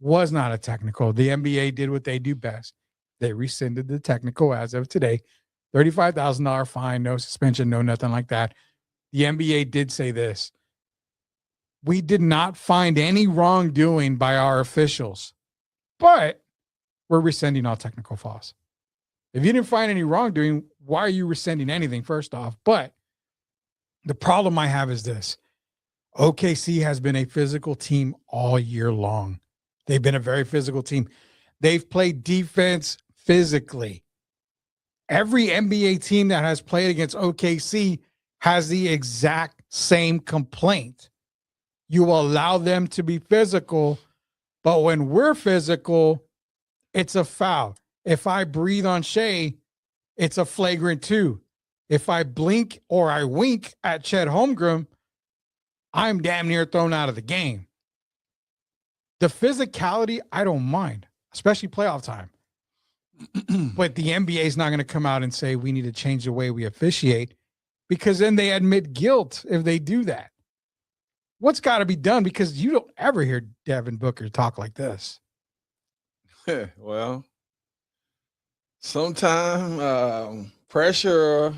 Speaker 1: Was not a technical. The NBA did what they do best. They rescinded the technical as of today. $35,000 fine, no suspension, no nothing like that. The NBA did say this. We did not find any wrongdoing by our officials, but we're rescinding all technical fouls. If you didn't find any wrongdoing, why are you rescinding anything, first off? But the problem I have is this. OKC has been a physical team all year long. They've been a very physical team. They've played defense physically. Every NBA team that has played against OKC has the exact same complaint. You allow them to be physical, but when we're physical, it's a foul. If I breathe on Shea, it's a flagrant 2. If I blink or I wink at Chet Holmgren, I'm damn near thrown out of the game. The physicality, I don't mind, especially playoff time. But the NBA is not going to come out and say we need to change the way we officiate, because then they admit guilt if they do that. What's got to be done? Because you don't ever hear Devin Booker talk like this.
Speaker 3: Well, sometime pressure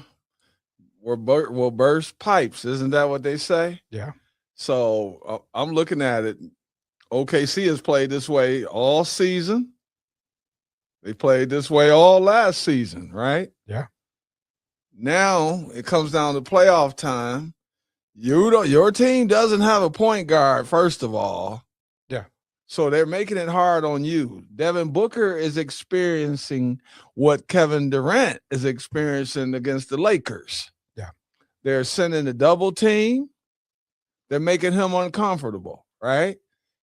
Speaker 3: will burst pipes. Isn't that what they say?
Speaker 1: Yeah.
Speaker 3: So I'm looking at it. OKC has played this way all season. They played this way all last season, right?
Speaker 1: Yeah.
Speaker 3: Now it comes down to playoff time. Your team doesn't have a point guard, first of all.
Speaker 1: Yeah.
Speaker 3: So they're making it hard on you. Devin Booker is experiencing what Kevin Durant is experiencing against the Lakers.
Speaker 1: Yeah.
Speaker 3: They're sending a double team. They're making him uncomfortable, right?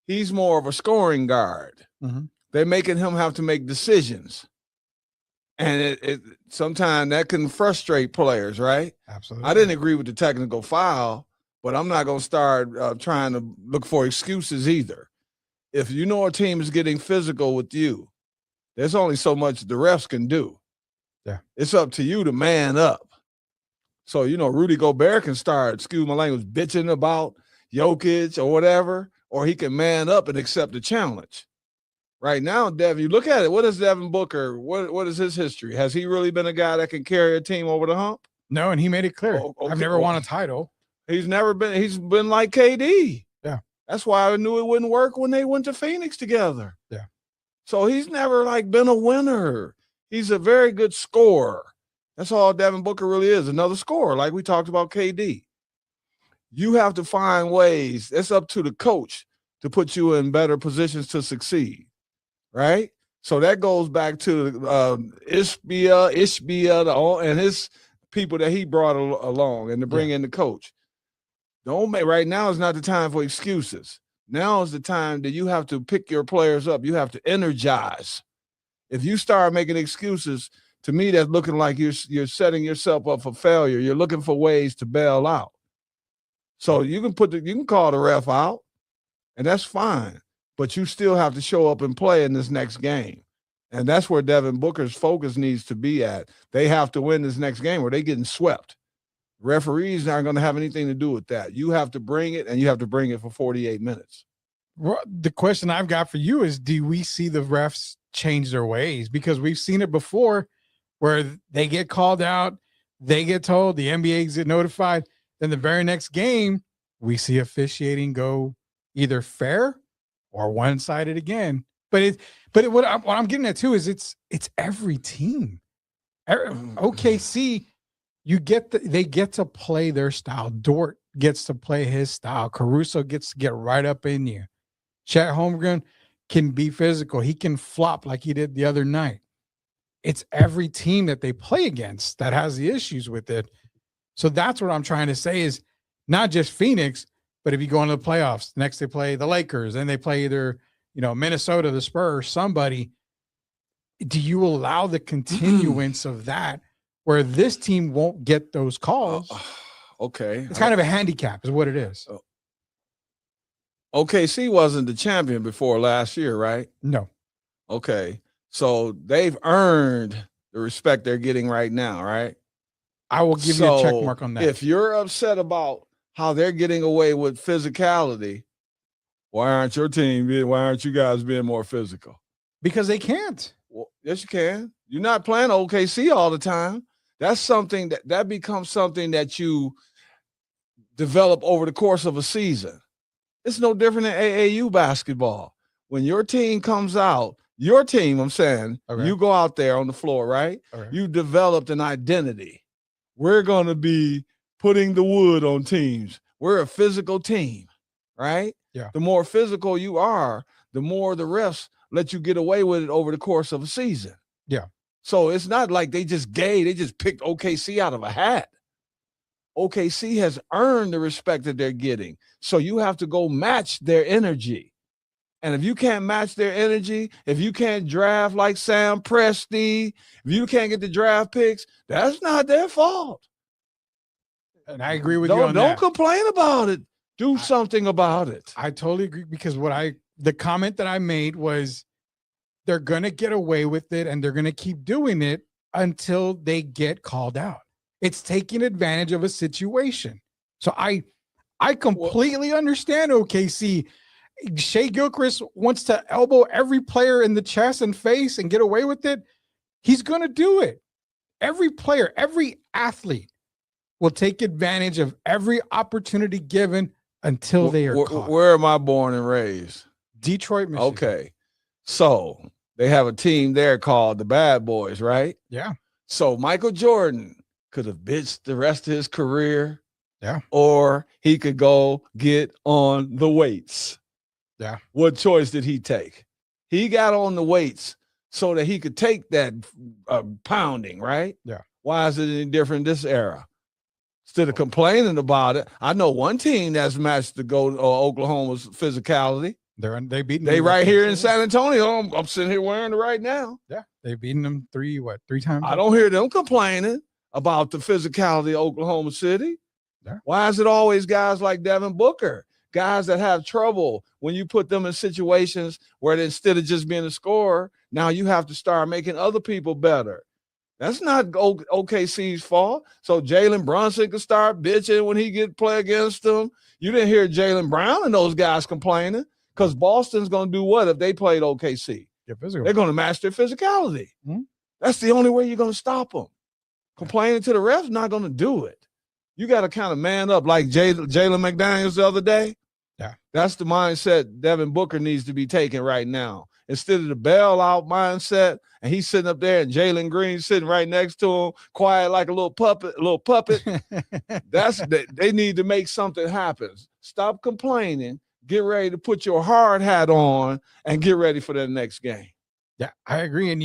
Speaker 3: He's more of a scoring guard.
Speaker 1: Mm-hmm.
Speaker 3: They're making him have to make decisions. And it sometimes that can frustrate players, right?
Speaker 1: Absolutely.
Speaker 3: I didn't agree with the technical foul, but I'm not going to start trying to look for excuses either. If you know a team is getting physical with you, there's only so much the refs can do.
Speaker 1: Yeah.
Speaker 3: It's up to you to man up. So, Rudy Gobert can start, excuse my language, bitching about Jokic or whatever, or he can man up and accept the challenge. Right now, Devin, you look at it. What is Devin Booker? What is his history? Has he really been a guy that can carry a team over the hump?
Speaker 1: No, and he made it clear.
Speaker 3: Okay.
Speaker 1: I've never won a title.
Speaker 3: He's been like KD.
Speaker 1: Yeah.
Speaker 3: That's why I knew it wouldn't work when they went to Phoenix together.
Speaker 1: Yeah.
Speaker 3: So he's never been a winner. He's a very good scorer. That's all Devin Booker really is, another scorer, like we talked about KD. You have to find ways. It's up to the coach to put you in better positions to succeed. Right? So that goes back to Ishbia, and his people that he brought along and to bring in the coach. Right now is not the time for excuses. Now is the time that you have to pick your players up. You have to energize. If you start making excuses, to me, that's looking like you're setting yourself up for failure. You're looking for ways to bail out. So you can call the ref out, and that's fine. But you still have to show up and play in this next game. And that's where Devin Booker's focus needs to be at. They have to win this next game or they're getting swept. Referees aren't going to have anything to do with that. You have to bring it, and you have to bring it for 48 minutes.
Speaker 1: Well, the question I've got for you is, do we see the refs change their ways? Because we've seen it before where they get called out, they get told, the NBA gets notified. Then the very next game, we see officiating go either fair or one-sided again. But what I'm getting at too is it's every team. OKC, they get to play their style. Dort gets to play his style. Caruso gets to get right up in you. Chet Holmgren can be physical. He can flop like he did the other night. It's every team that they play against that has the issues with it. So that's what I'm trying to say is not just Phoenix, but if you go into the playoffs, next they play the Lakers, and they play either, Minnesota, the Spurs, somebody. Do you allow the continuance of that where this team won't get those calls?
Speaker 3: Okay.
Speaker 1: It's kind of a handicap is what it is.
Speaker 3: OKC wasn't the champion before last year, right?
Speaker 1: No.
Speaker 3: Okay. So they've earned the respect they're getting right now, right?
Speaker 1: I will give you a check mark on that.
Speaker 3: If you're upset about how they're getting away with physicality, why aren't you guys being more physical?
Speaker 1: Because they can't.
Speaker 3: Well, yes, you can. You're not playing OKC all the time. That's something that becomes something that you develop over the course of a season. It's no different than AAU basketball. When your team comes out, I'm saying,
Speaker 1: okay,
Speaker 3: you go out there on the floor, right?
Speaker 1: Okay.
Speaker 3: You developed an identity. We're going to be putting the wood on teams. We're a physical team, right?
Speaker 1: Yeah.
Speaker 3: The more physical you are, the more the refs let you get away with it over the course of a season.
Speaker 1: Yeah.
Speaker 3: So it's not like they just picked OKC out of a hat. OKC has earned the respect that they're getting. So you have to go match their energy. And if you can't match their energy, if you can't draft like Sam Presti, if you can't get the draft picks, that's not their fault.
Speaker 1: And I agree with you on that.
Speaker 3: Don't complain about it. Do something about it.
Speaker 1: I totally agree, because the comment that I made was they're going to get away with it and they're going to keep doing it until they get called out. It's taking advantage of a situation. So I completely understand OKC. Shea Gilchrist wants to elbow every player in the chest and face and get away with it. He's going to do it. Every player, every athlete will take advantage of every opportunity given until they are caught.
Speaker 3: Where am I born and raised?
Speaker 1: Detroit, Michigan.
Speaker 3: Okay. So they have a team there called the Bad Boys, right?
Speaker 1: Yeah.
Speaker 3: So Michael Jordan could have bitched the rest of his career.
Speaker 1: Yeah.
Speaker 3: Or he could go get on the weights.
Speaker 1: Yeah.
Speaker 3: What choice did he take? He got on the weights so that he could take that pounding, right?
Speaker 1: Yeah.
Speaker 3: Why is it any different this era? Instead of complaining about it, I know one team that's matched the Oklahoma's physicality.
Speaker 1: They beaten
Speaker 3: They
Speaker 1: them
Speaker 3: right here in
Speaker 1: yeah.
Speaker 3: San Antonio. I'm sitting here wearing it right now.
Speaker 1: Yeah, they've beaten them three times.
Speaker 3: I don't hear them complaining about the physicality of Oklahoma City.
Speaker 1: Yeah.
Speaker 3: Why is it always guys like Devin Booker, guys that have trouble when you put them in situations where instead of just being a scorer, now you have to start making other people better? That's not OKC's fault. So Jalen Brunson can start bitching when he get play against them. You didn't hear Jaylen Brown and those guys complaining because Boston's going to do what if they played OKC? They're going to match their physicality.
Speaker 1: Mm-hmm.
Speaker 3: That's the only way you're going to stop them. Complaining to the refs not going to do it. You got to kind of man up like Jalen McDaniels the other day.
Speaker 1: Yeah.
Speaker 3: That's the mindset Devin Booker needs to be taking right now. Instead of the bailout mindset, and he's sitting up there and Jalen Green sitting right next to him, quiet like a little puppet. They need to make something happen. Stop complaining. Get ready to put your hard hat on and get ready for the next game.
Speaker 1: Yeah, I agree. And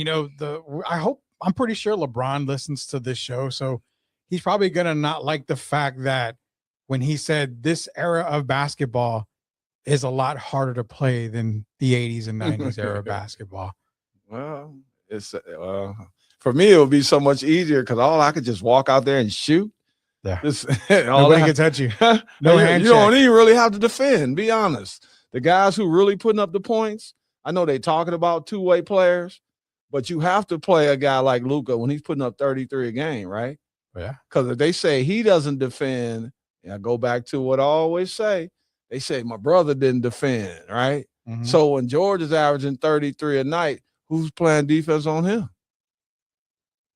Speaker 1: I'm pretty sure LeBron listens to this show, so he's probably gonna not like the fact that when he said this era of basketball is a lot harder to play than the 80s and 90s era of basketball.
Speaker 3: Well, it's for me, it would be so much easier because all I could just walk out there and shoot.
Speaker 1: Yeah.
Speaker 3: Nobody
Speaker 1: can touch you.
Speaker 3: No handshake. You don't even really have to defend, be honest. The guys who really putting up the points, I know they talking about two-way players, but you have to play a guy like Luka when he's putting up 33 a game, right?
Speaker 1: Yeah.
Speaker 3: Because if they say he doesn't defend, I go back to what I always say. They say my brother didn't defend, right? Mm-hmm. So when George is averaging 33 a night, who's playing defense on him?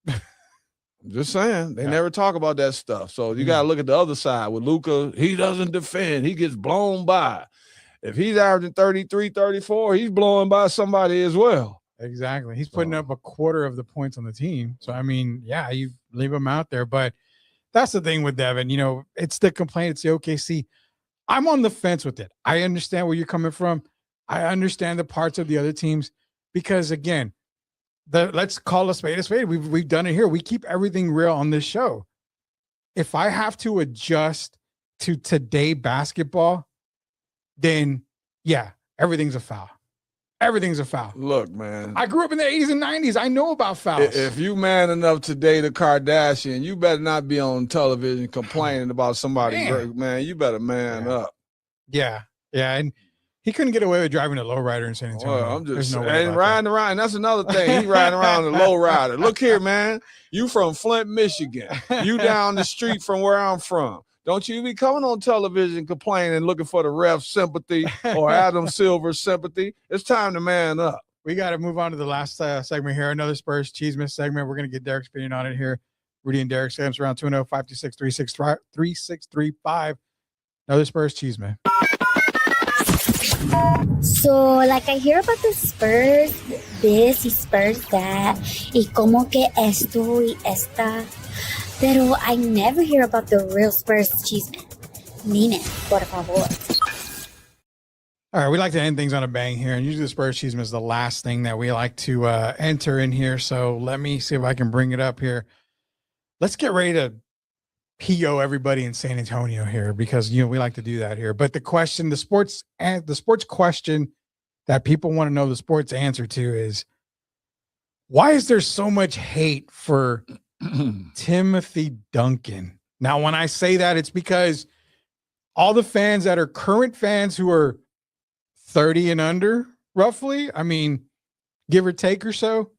Speaker 3: I'm just saying. They never talk about that stuff. So you got to look at the other side. With Luka, he doesn't defend. He gets blown by. If he's averaging 33, 34, he's blowing by somebody as well.
Speaker 1: Exactly. He's putting up a quarter of the points on the team. So, I mean, yeah, you leave him out there. But that's the thing with Devin. It's the complaint. It's the OKC. I'm on the fence with it. I understand where you're coming from. I understand the parts of the other teams because, again, let's call a spade a spade. We've done it here. We keep everything real on this show. If I have to adjust to today basketball, then, yeah, everything's a foul. Everything's a foul.
Speaker 3: Look, man.
Speaker 1: I grew up in the 80s and 90s. I know about fouls.
Speaker 3: If you man enough to date a Kardashian, you better not be on television complaining about somebody. Man, you better man up.
Speaker 1: Yeah. Yeah. And he couldn't get away with driving a lowrider in San Antonio.
Speaker 3: Well, I'm just and riding around. That's another thing. He riding around a lowrider. Look here, man. You from Flint, Michigan. You down the street from where I'm from. Don't you be coming on television complaining, looking for the ref's sympathy or Adam Silver's sympathy. It's time to man up.
Speaker 1: We got to move on to the last segment here. Another Spurs Chisme segment. We're going to get Derrick's opinion on it here. Rudy and Derrick, Sam's around 210-526-3635. Another Spurs Chisme.
Speaker 4: So, like, I hear about the Spurs this y Spurs that, y como que esto y esta, pero I never hear about the real Spurs Chisme. Nine, por favor.
Speaker 1: All right, we like to end things on a bang here, and usually the Spurs Chisme is the last thing that we like to enter in here, so let me see if I can bring it up here. Let's get ready to PO everybody in San Antonio here because we like to do that here. But the question, the sports question that people want to know the sports answer to is, why is there so much hate for Timothy Duncan? Now, when I say that, it's because all the fans that are current fans who are 30 and under, roughly, I mean, give or take or so,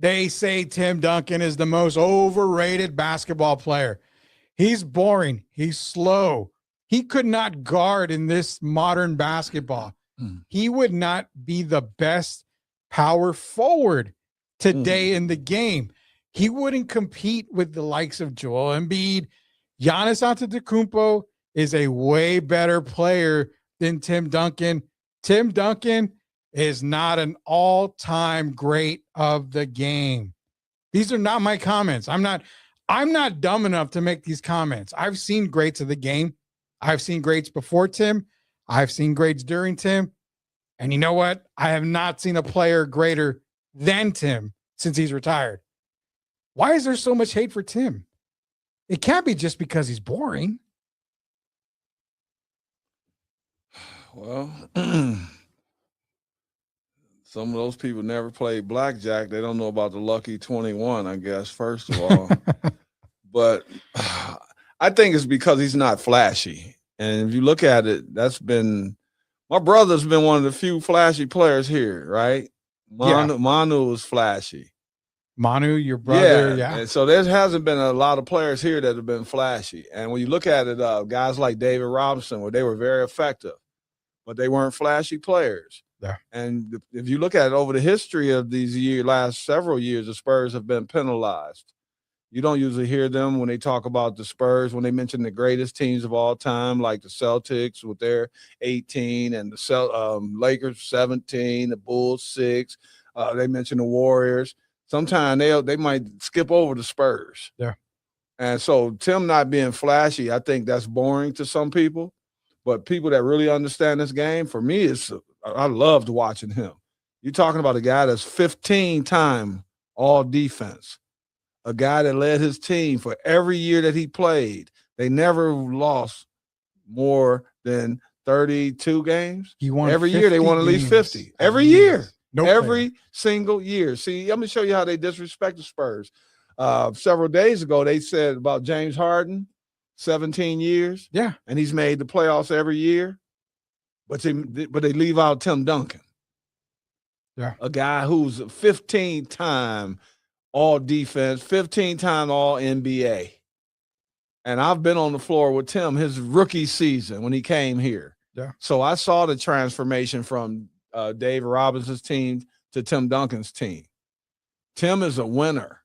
Speaker 1: they say Tim Duncan is the most overrated basketball player. He's boring. He's slow. He could not guard in this modern basketball. He would not be the best power forward today in the game. He wouldn't compete with the likes of Joel Embiid. Giannis Antetokounmpo is a way better player than Tim Duncan. Tim Duncan is not an all-time great of the game. These are not my comments. I'm not dumb enough to make these comments. I've seen greats of the game. I've seen greats before Tim. I've seen greats during Tim. And you know what? I have not seen a player greater than Tim since he's retired. Why is there so much hate for Tim? It can't be just because he's boring.
Speaker 3: Well, Some of those people never played blackjack. They don't know about the lucky 21, I guess, first of all. But I think it's because he's not flashy. And if you look at it, my brother's been one of the few flashy players here, right? Manu was flashy.
Speaker 1: Manu, your brother, yeah.
Speaker 3: And so there hasn't been a lot of players here that have been flashy. And when you look at it, guys like David Robinson, where they were very effective, but they weren't flashy players.
Speaker 1: Yeah.
Speaker 3: And if you look at it over the history of these last several years, the Spurs have been penalized. You don't usually hear them when they talk about the Spurs, when they mention the greatest teams of all time, like the Celtics with their 18 and the Lakers 17, the Bulls 6. They mention the Warriors. Sometimes they might skip over the Spurs.
Speaker 1: Yeah.
Speaker 3: And so Tim not being flashy, I think that's boring to some people. But people that really understand this game, for me, I loved watching him. You're talking about a guy that's 15-time all defense, a guy that led his team for every year that he played. They never lost more than 32 games.
Speaker 1: He won
Speaker 3: every year. They won at least 50 every year. Every single year. See, let me show you how they disrespect the Spurs. Several days ago, they said about James Harden, 17 years.
Speaker 1: Yeah.
Speaker 3: And he's made the playoffs every year. But they leave out Tim Duncan.
Speaker 1: Yeah.
Speaker 3: A guy who's 15-time all defense, 15-time all NBA. And I've been on the floor with Tim his rookie season when he came here.
Speaker 1: Yeah. So
Speaker 3: I saw the transformation from Dave Robinson's team to Tim Duncan's team. Tim is a winner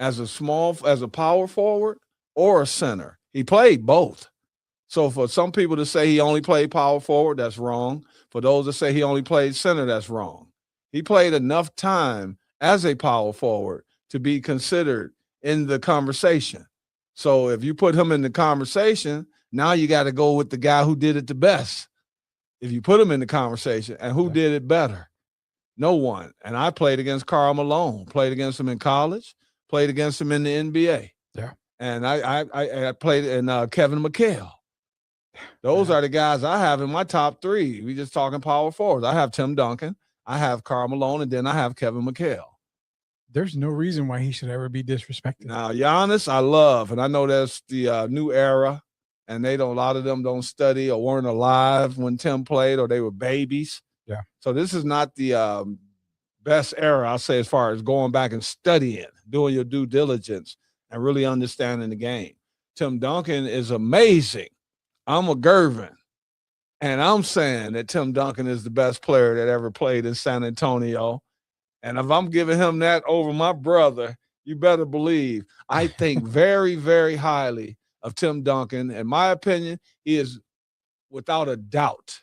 Speaker 3: as a power forward or a center. He played both. So for some people to say he only played power forward, that's wrong. For those that say he only played center, that's wrong. He played enough time as a power forward to be considered in the conversation. So if you put him in the conversation, now you got to go with the guy who did it the best. If you put him in the conversation, and who did it better? No one. And I played against Karl Malone, played against him in college, played against him in the NBA.
Speaker 1: Yeah.
Speaker 3: And I played in Kevin McHale. Those are the guys I have in my top three. We just talking power forwards. I have Tim Duncan, I have Karl Malone, and then I have Kevin McHale.
Speaker 1: There's no reason why he should ever be disrespected.
Speaker 3: Now, Giannis, I love, and I know that's the new era. And a lot of them don't study or weren't alive when Tim played, or they were babies.
Speaker 1: Yeah.
Speaker 3: So this is not the best era, I'll say, as far as going back and studying, doing your due diligence, and really understanding the game. Tim Duncan is amazing. I'm a Gervin, and I'm saying that Tim Duncan is the best player that ever played in San Antonio. And if I'm giving him that over my brother, you better believe I think very, very highly of Tim Duncan. In my opinion, he is without a doubt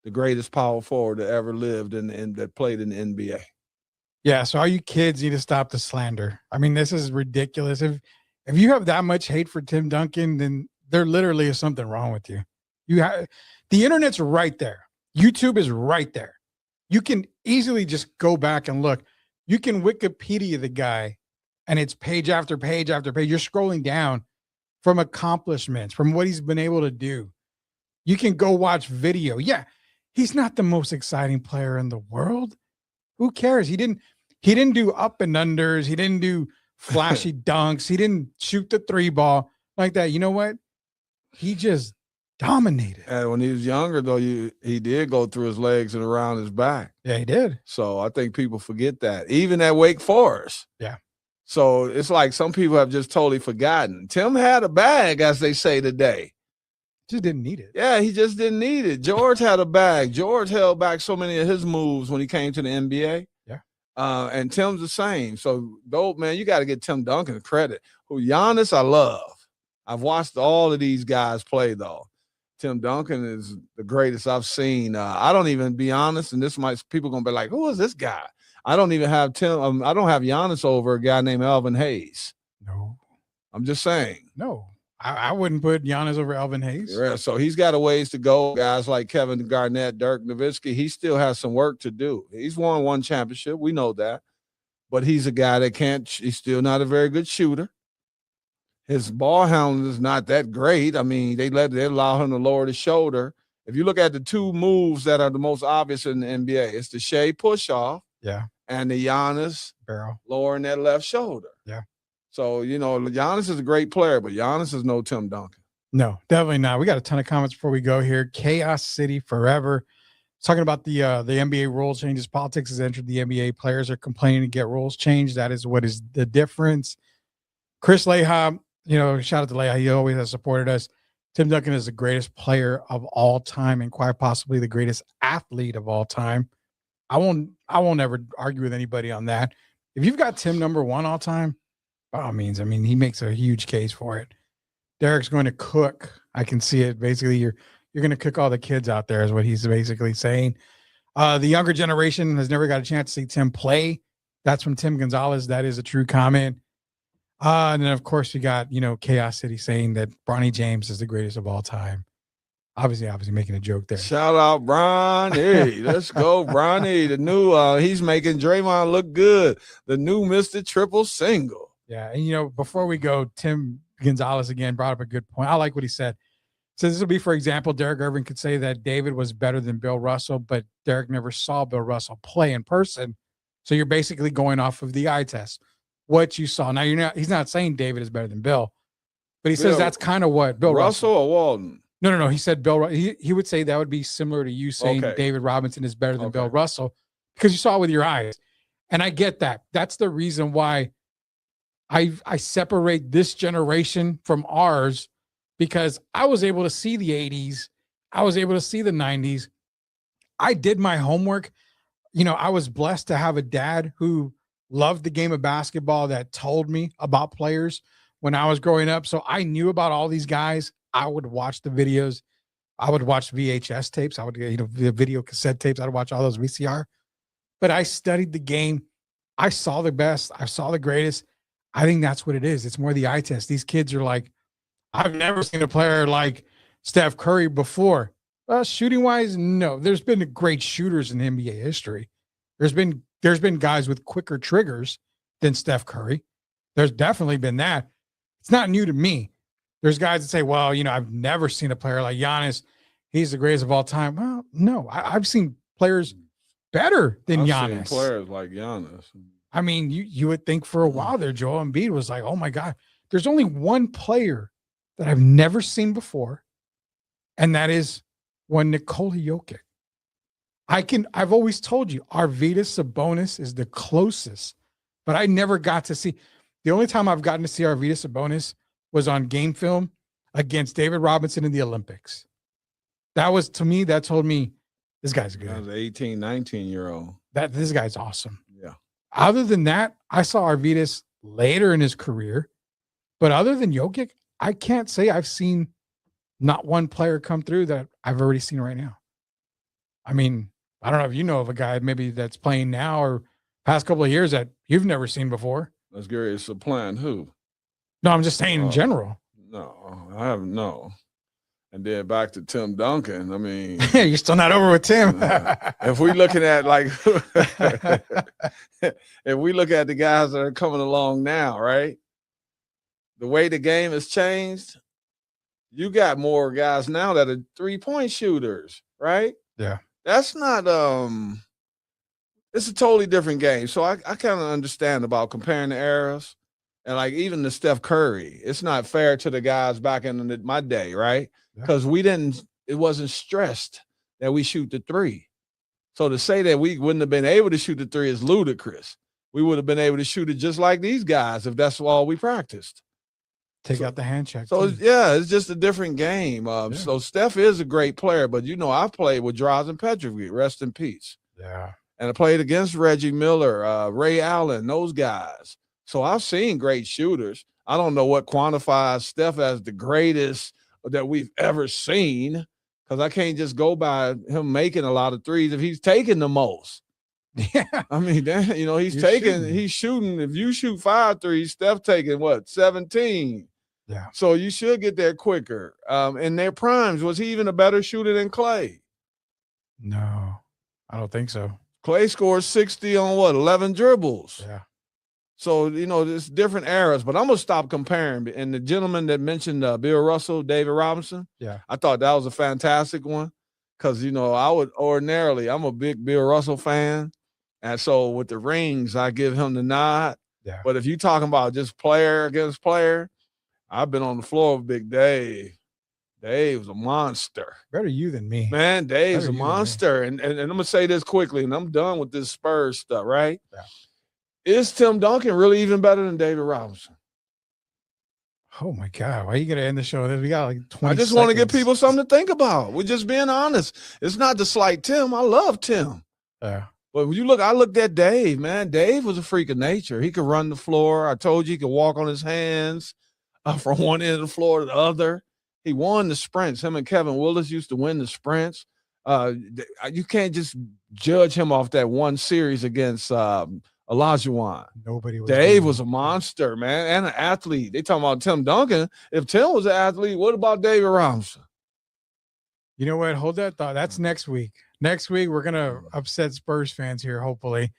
Speaker 3: the greatest power forward that ever lived and that played in the NBA.
Speaker 1: Yeah, so all you kids need to stop the slander. I mean, this is ridiculous. If you have that much hate for Tim Duncan, then there literally is something wrong with you. The internet's right there. YouTube is right there. You can easily just go back and look. You can Wikipedia the guy, and it's page after page after page. You're scrolling down from accomplishments, from what he's been able to do. You can go watch video. Yeah, he's not the most exciting player in the world. Who cares? He didn't do up and unders. He didn't do flashy dunks. He didn't shoot the 3-ball like that. You know what? He just dominated.
Speaker 3: And when he was younger, though, he did go through his legs and around his back.
Speaker 1: Yeah, he did.
Speaker 3: So I think people forget that. Even at Wake Forest.
Speaker 1: Yeah.
Speaker 3: So it's like some people have just totally forgotten. Tim had a bag, as they say today.
Speaker 1: Just didn't need it.
Speaker 3: Yeah, he just didn't need it. George had a bag. George held back so many of his moves when he came to the NBA.
Speaker 1: Yeah.
Speaker 3: And Tim's the same. So, though, man, you got to get Tim Duncan credit. Who Giannis, I love. I've watched all of these guys play, though. Tim Duncan is the greatest I've seen. I don't even, be honest, and people going to be like, who is this guy? I don't even have Tim. I don't have Giannis over a guy named Elvin Hayes.
Speaker 1: No.
Speaker 3: I'm just saying.
Speaker 1: No. I wouldn't put Giannis over Elvin Hayes.
Speaker 3: Yeah, so he's got a ways to go. Guys like Kevin Garnett, Dirk Nowitzki, he still has some work to do. He's won one championship. We know that. But he's a guy that he's still not a very good shooter. His ball handling is not that great. I mean, they allow him to lower the shoulder if you look at the two moves that are the most obvious in the NBA, it's the Shea push-off and the Giannis
Speaker 1: barrel
Speaker 3: lowering that left shoulder.
Speaker 1: Yeah.
Speaker 3: So, Giannis is a great player, but Giannis is no Tim Duncan.
Speaker 1: No, definitely not. We got a ton of comments before we go here. Chaos City forever. Talking about the NBA rule changes. Politics has entered the NBA. Players are complaining to get rules changed. That is what is the difference. Chris Leha, shout out to Leha. He always has supported us. Tim Duncan is the greatest player of all time and quite possibly the greatest athlete of all time. I won't ever argue with anybody on that. If you've got Tim number one all time, by all means, he makes a huge case for it. Derrick's going to cook. I can see it. Basically, you're going to cook all the kids out there is what he's basically saying. The younger generation has never got a chance to see Tim play. That's from Tim Gonzalez. That is a true comment. And then, of course, we got, Chaos City saying that Bronny James is the greatest of all time. Obviously making a joke there.
Speaker 3: Shout out Bronny. Let's go, Bronny. The new, he's making Draymond look good. The new Mr. Triple Single.
Speaker 1: Yeah. And, before we go, Tim Gonzalez again brought up a good point. I like what he said. So this will be, for example, Derrick Irvin could say that David was better than Bill Russell, but Derrick never saw Bill Russell play in person. So you're basically going off of the eye test, what you saw. Now he's not saying David is better than Bill, but he says that's kind of what Bill
Speaker 3: Russell or Walton.
Speaker 1: No. He said Bill. He would say that would be similar to you saying David Robinson is better than Bill Russell because you saw it with your eyes. And I get that. That's the reason why I separate this generation from ours, because I was able to see the 80s. I was able to see the 90s. I did my homework. I was blessed to have a dad who loved the game of basketball that told me about players when I was growing up. So I knew about all these guys. I would watch the videos. I would watch VHS tapes. I would, the video cassette tapes. I'd watch all those VCR. But I studied the game. I saw the best. I saw the greatest. I think that's what it is. It's more the eye test. These kids are like, I've never seen a player like Steph Curry before. Shooting wise, no. There's been great shooters in NBA history. There's been guys with quicker triggers than Steph Curry. There's definitely been that. It's not new to me. There's guys that say, well, I've never seen a player like Giannis. He's the greatest of all time. Well, no, I've seen players better than Giannis.
Speaker 3: Seen players like Giannis.
Speaker 1: You would think for a while there, Joel Embiid was like, oh my God, there's only one player that I've never seen before, and that is one Nikola Jokic. I've always told you, Arvydas Sabonis is the closest, but I never got to see. The only time I've gotten to see Arvydas Sabonis was on game film against David Robinson in the Olympics. That was, to me, that told me this guy's good.
Speaker 3: That was an 18, 19-year-old.
Speaker 1: This guy's awesome.
Speaker 3: Yeah.
Speaker 1: Other than that, I saw Arvydas later in his career, but other than Jokic, I can't say I've seen not one player come through that I've already seen right now. I don't know if you know of a guy maybe that's playing now or past couple of years that you've never seen before.
Speaker 3: Let's get ready to supplant who?
Speaker 1: No, I'm just saying in general.
Speaker 3: No, I haven't. No. And then back to Tim Duncan.
Speaker 1: You're still not over with Tim.
Speaker 3: If we looking at if we look at the guys that are coming along now, right? The way the game has changed, you got more guys now that are 3-point shooters, right?
Speaker 1: Yeah.
Speaker 3: That's not it's a totally different game. So I kind of understand about comparing the eras. And even the Steph Curry, it's not fair to the guys back in my day, right? Because it wasn't stressed that we shoot the three. So to say that we wouldn't have been able to shoot the three is ludicrous. We would have been able to shoot it just like these guys if that's all we practiced.
Speaker 1: Take out the hand check.
Speaker 3: So, it's just a different game. So Steph is a great player, but, I played with Drazen Petrovic, rest in peace.
Speaker 1: Yeah.
Speaker 3: And I played against Reggie Miller, Ray Allen, those guys. So I've seen great shooters. I don't know what quantifies Steph as the greatest that we've ever seen, because I can't just go by him making a lot of threes if he's taking the most.
Speaker 1: Yeah.
Speaker 3: He's shooting. If you shoot 5 threes, Steph taking 17.
Speaker 1: Yeah.
Speaker 3: So you should get there quicker. In their primes, was he even a better shooter than Clay?
Speaker 1: No, I don't think so.
Speaker 3: Clay scored 60 on 11 dribbles.
Speaker 1: Yeah.
Speaker 3: So, there's different eras, but I'm going to stop comparing. And the gentleman that mentioned Bill Russell, David Robinson,
Speaker 1: yeah,
Speaker 3: I thought that was a fantastic one. because, I would ordinarily, I'm a big Bill Russell fan. And so with the rings, I give him the nod.
Speaker 1: Yeah.
Speaker 3: But if you're talking about just player against player, I've been on the floor with Big Dave. Dave was a monster.
Speaker 1: Better you than me.
Speaker 3: Man, Dave's
Speaker 1: Better
Speaker 3: a
Speaker 1: you than
Speaker 3: monster. And I'm going to say this quickly, and I'm done with this Spurs stuff, right?
Speaker 1: Yeah.
Speaker 3: Is Tim Duncan really even better than David Robinson?
Speaker 1: Oh my God. Why are you going to end the show? We got like 20
Speaker 3: I just want to give
Speaker 1: seconds.
Speaker 3: people something to think about. We're just being honest. It's not to slight Tim. I love Tim.
Speaker 1: Yeah.
Speaker 3: But when you look, I looked at Dave, man. Dave was a freak of nature. He could run the floor. I told you he could walk on his hands from one end of the floor to the other. He won the sprints. Him and Kevin Willis used to win the sprints. You can't just judge him off that one series against Olajuwon.
Speaker 1: Nobody was.
Speaker 3: Dave was a monster, man, and an athlete. They talking about Tim Duncan. If Tim was an athlete, what about David Robinson?
Speaker 1: You know what? Hold that thought. That's next week. Next week we're gonna upset Spurs fans here, hopefully,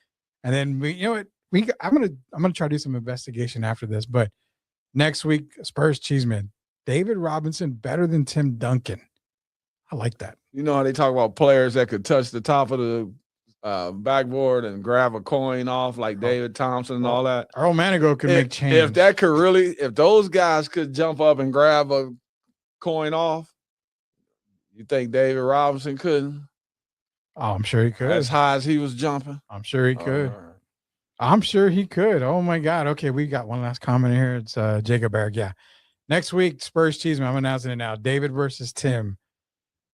Speaker 1: and then I'm gonna try to do some investigation after this. But next week, Spurs Chisme, David Robinson better than Tim Duncan. I like that.
Speaker 3: You know how they talk about players that could touch the top of the backboard and grab a coin off like David Thompson and all that.
Speaker 1: Earl Manigault could make change.
Speaker 3: If those guys could jump up and grab a coin off, you think David Robinson couldn't?
Speaker 1: Oh, I'm sure he could.
Speaker 3: As high as he was jumping?
Speaker 1: I'm sure he could. I'm sure he could. Oh my God. Okay, we got one last comment here. It's Jacob Berg. Yeah. Next week, Spurs Chisme. I'm announcing it now. David versus Tim.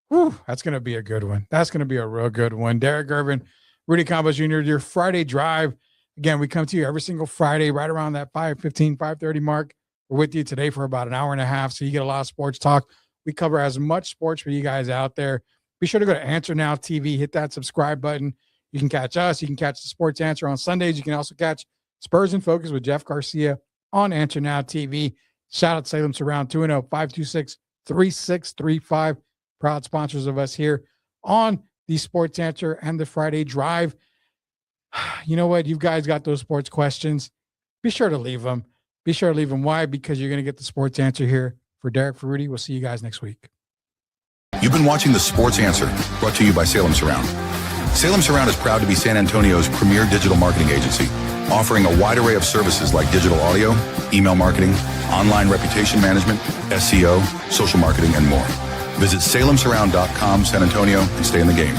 Speaker 1: Whew, that's going to be a good one. That's going to be a real good one. Derrick, Gervin, Rudy Campos Jr., your Friday drive. Again, we come to you every single Friday right around that 5:15, 5:30 mark. We're with you today for about an hour and a half, so you get a lot of sports talk. We cover as much sports for you guys out there. Be sure to go to Answer Now TV. Hit that subscribe button. You can catch us. You can catch the Sports Answer on Sundays. You can also catch Spurs in Focus with Jeff Garcia on Answer Now TV. Shout out Salem Surround 210-526-3635. Proud sponsors of us here on the Sports Answer and the Friday Drive. You know what? You guys got those sports questions. Be sure to leave them. Be sure to leave them. Why? Because you're going to get the Sports Answer here. For Derrick, for Rudy, we'll see you guys next week.
Speaker 5: You've been watching The Sports Answer, brought to you by Salem Surround. Salem Surround is proud to be San Antonio's premier digital marketing agency, offering a wide array of services like digital audio, email marketing, online reputation management, SEO, social marketing, and more. Visit salemsurround.com, San Antonio, and stay in the game.